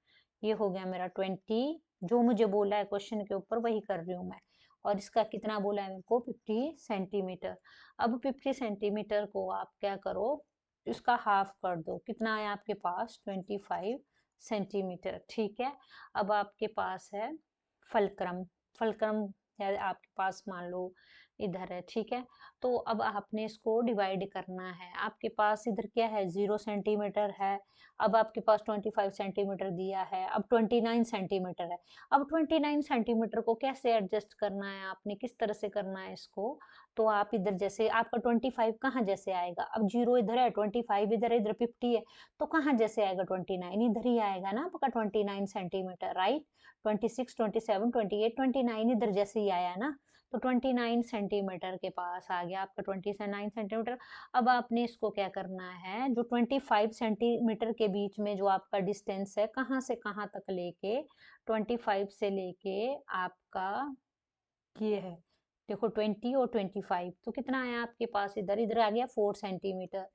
ये हो गया मेरा 20, जो मुझे बोला है क्वेश्चन के ऊपर वही कर रही हूँ मैं। और इसका कितना बोला है मेरे को, 50 सेंटीमीटर। अब 50 सेंटीमीटर को आप क्या करो, इसका हाफ कर दो, कितना है आपके पास, 25 सेंटीमीटर, ठीक है। अब आपके पास है फलक्रम, फलक्रम है आपके पास, मान लो इधर है, ठीक है। तो अब आपने इसको डिवाइड करना है। आपके पास इधर क्या है, 0 सेंटीमीटर है। अब आपके पास 25 सेंटीमीटर दिया है, अब 29 सेंटीमीटर है। अब 29 सेंटीमीटर को कैसे एडजस्ट करना है, आपने किस तरह से करना है इसको। तो आप इधर जैसे आपका 25 कहाँ जैसे आएगा, अब 0 इधर है, 25 इधर है, इधर 50 है, तो कहाँ जैसे आएगा, 29 इधर ही आएगा ना आपका 29 सेंटीमीटर, राइट। 26, 27, 28, 29 इधर जैसे ही आया ना, तो 29 सेंटीमीटर के पास आ गया आपका 29 सेंटीमीटर। अब आपने इसको क्या करना है, जो 25 सेंटीमीटर के बीच में जो आपका डिस्टेंस है, कहाँ से कहाँ तक लेके, 25 से लेके आपका ये है, देखो 20 और 25, तो कितना आया आपके पास, इधर इधर आ गया 4 सेंटीमीटर।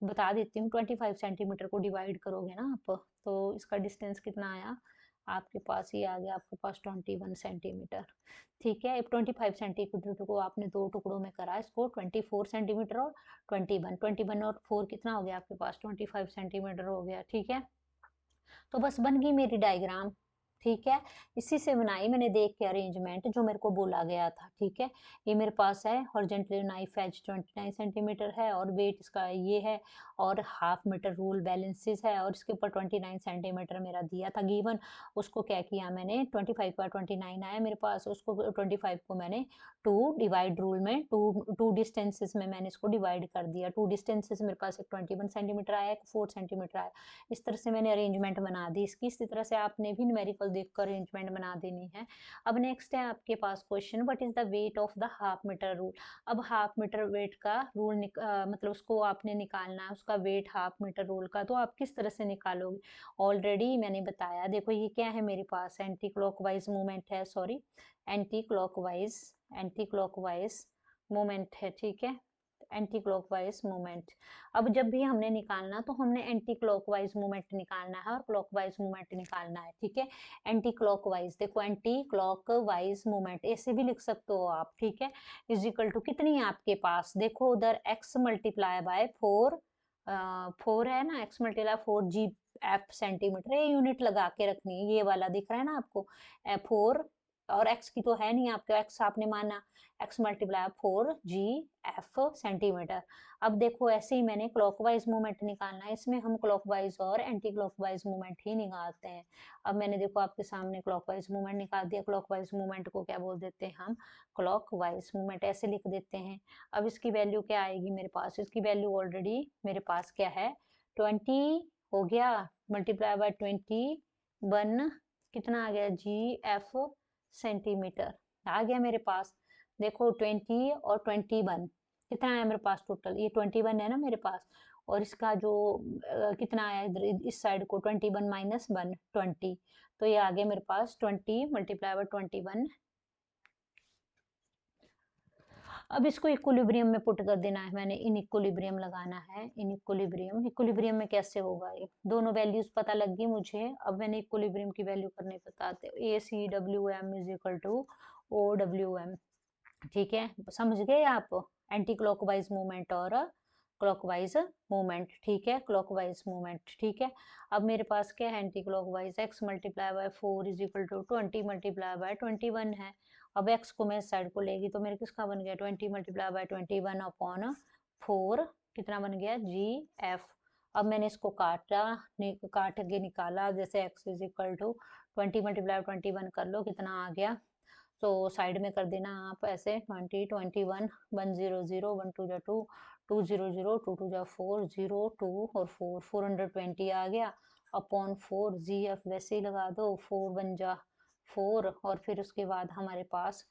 बता देती हूँ, 25 सेंटीमीटर को डिवाइड करोगे ना आप, तो इसका डिस्टेंस कितना आया आपके पास, ये आ गया आपके पास 21 सेंटीमीटर। ठीक है, अब 25 सेंटीमीटर को आपने दो टुकड़ों में करा, इसको 24 सेंटीमीटर और 21 और 4 कितना हो गया आपके पास, 25 सेंटीमीटर हो गया। ठीक है, तो बस बन गई मेरी डायग्राम। ठीक है, इसी से बनाई मैंने देख के अरेंजमेंट जो मेरे को बोला गया था। ठीक है, ये मेरे पास है, हॉरिजॉन्टली नाइफ एज 29 सेंटीमीटर है और वेट इसका ये है, और हाफ मीटर रूल बैलेंसेस है, और इसके ऊपर 29 सेंटीमीटर मेरा दिया था गिवन। उसको क्या किया मैंने, 25 का 29 आया मेरे पास, उसको 25 को मैंने टू डिवाइड रूल में, टू डिस्टेंसेस में मैंने इसको डिवाइड कर दिया। टू डिस्टेंसेस मेरे पास एक 21 सेंटीमीटर आया, एक 4 सेंटीमीटर आया। इस तरह से मैंने अरेंजमेंट बना दी इसकी। इसी तरह से आपने भी न्यूमेरिकल देखकर अरेंजमेंट बना देनी है। अब नेक्स्ट है आपके पास question, what is the weight of the half metre rule. अब हाफ मीटर वेट का रूल मतलब उसको आपने निकालना है, उसका वेट हाफ मीटर रूल का, तो आप किस तरह से निकालोगे, ऑलरेडी मैंने बताया। देखो ये क्या है मेरे पास, एंटी क्लॉकवाइज मूवमेंट है, सॉरी एंटी क्लॉकवाइज मूवमेंट है। ठीक है, एंटी क्लॉकवाइज मूवमेंट। अब जब भी हमने निकालना, तो हमने एंटी क्लॉकवाइज मूवमेंट निकालना है और क्लॉकवाइज मूवमेंट निकालना है। ठीक है, एंटी क्लॉकवाइज, देखो एंटी क्लॉकवाइज मूवमेंट ऐसे भी लिख सकते हो आप। ठीक है, इज इक्वल टू कितनी है आपके पास, देखो उधर x मल्टीप्लाई बाय 4, 4 है ना, x मल्टीप्लाई 4 जी एफ सेंटीमीटर, ये यूनिट लगा के रखनी है, ये वाला दिख रहा है ना आपको 4, और x की तो है नहीं आपके, x आपने माना x मल्टीप्लाई 4 जी एफ सेंटीमीटर। अब देखो ऐसे ही मैंने क्लॉकवाइज मूवमेंट निकालना है, इसमें हम क्लॉकवाइज और एंटी क्लॉकवाइज मूवमेंट ही निकालते हैं। अब मैंने देखो आपके सामने क्लॉकवाइज मूवमेंट निकाल दिया। क्लॉकवाइज मूवमेंट को क्या बोल देते हैं हम, क्लॉकवाइज मूवमेंट ऐसे लिख देते हैं। अब इसकी वैल्यू क्या आएगी मेरे पास, इसकी वैल्यू ऑलरेडी मेरे पास क्या है, 20 हो गया, मल्टीप्लाई बाय 21, कितना आ गया जी एफ सेंटीमीटर आ गया मेरे पास। देखो 20 और 21 कितना आया मेरे पास टोटल, ये 21 है ना मेरे पास, और इसका जो कितना आया इधर इस साइड को 21 माइनस 1 20, तो ये आ गया मेरे पास 20 मल्टीप्लाई बाय 21। अब इसको इक्विलिब्रियम में पुट कर देना है मैंने, इन इक्विलिब्रियम लगाना है, इन इक्विलिब्रियम। इक्विलिब्रियम में कैसे होगा, ये दोनों वैल्यूज पता लग गई मुझे। अब मैंने इक्विलिब्रियम की वैल्यू करने बताते, A C W M is equal to O W M. ठीक है, समझ गए आप, एंटी क्लॉकवाइज मूवमेंट और क्लॉकवाइज मूवमेंट। ठीक है, क्लॉकवाइज मूवमेंट। ठीक है, अब मेरे पास क्या है, anticlockwise x multiply by 4 is equal to 20 multiply by 21 है। अब x को मैं इस साइड को लेगी, तो मेरे किसका बन गया, 20 मल्टीप्लाई बाय 21 अपॉन 4, कितना बन गया जी एफ। अब मैंने इसको काटा, काट के निकाला, जैसे x is equal to 20 multiply 21 कर लो, कितना आ गया, तो साइड में कर देना आप ऐसे, 20 21 1 0 0 1 2 जा 2 2 0 0 2 2 जा 4 0 2 और 4 420 आ गया अपॉन 4 जी एफ वैसे ही लगा दो, 4 1 जा 4, और फिर उसके बाद हमारे पास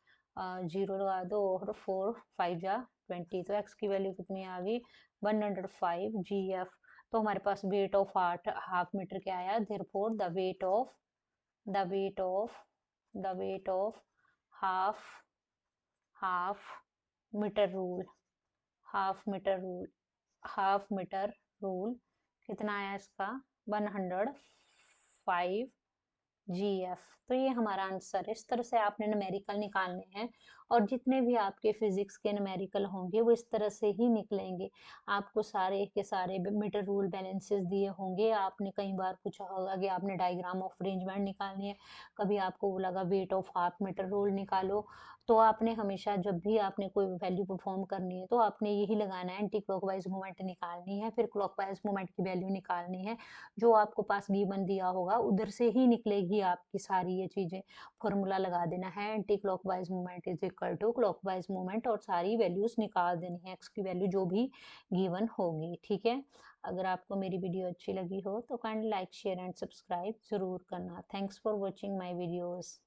0 लगा दो, और 4 5 जा 20, तो x की वैल्यू कितनी आ गई, 105 जी एफ। तो हमारे पास वेट ऑफ हाफ मीटर क्या आया, therefore the weight of the weight of the weight of half half metre rule half metre rule half metre rule कितना आया इसका, 105 जी एफ। तो ये हमारा आंसर है। इस तरह से आपने न्यूमेरिकल निकालने हैं और जितने भी आपके फिजिक्स के न्यूमेरिकल होंगे वो इस तरह से ही निकलेंगे। आपको सारे के सारे मीटर रूल बैलेंसेस दिए होंगे, आपने कई बार पूछा होगा कि आपने डायग्राम ऑफ अरेंजमेंट निकालनी है, कभी आपको लगा weight of half metre rule निकालो, तो आपने हमेशा जब भी आपने कोई वैल्यू परफॉर्म करनी है तो आपने यही लगाना है, एंटी क्लॉकवाइज मूवमेंट निकालनी है, फिर क्लॉकवाइज मूवमेंट की वैल्यू निकालनी है। जो आपको पास गिवन दिया होगा उधर से ही निकलेगी आपकी सारी ये चीजें। फॉर्मूला लगा देना है, anti clockwise movement is equal to clockwise movement, और सारी वैल्यूज निकाल देनी है, एक्स की वैल्यू जो भी गिवन होगी। ठीक है, अगर आपको मेरी वीडियो अच्छी लगी हो तो kindly like share and subscribe जरूर करना। Thanks for watching my videos.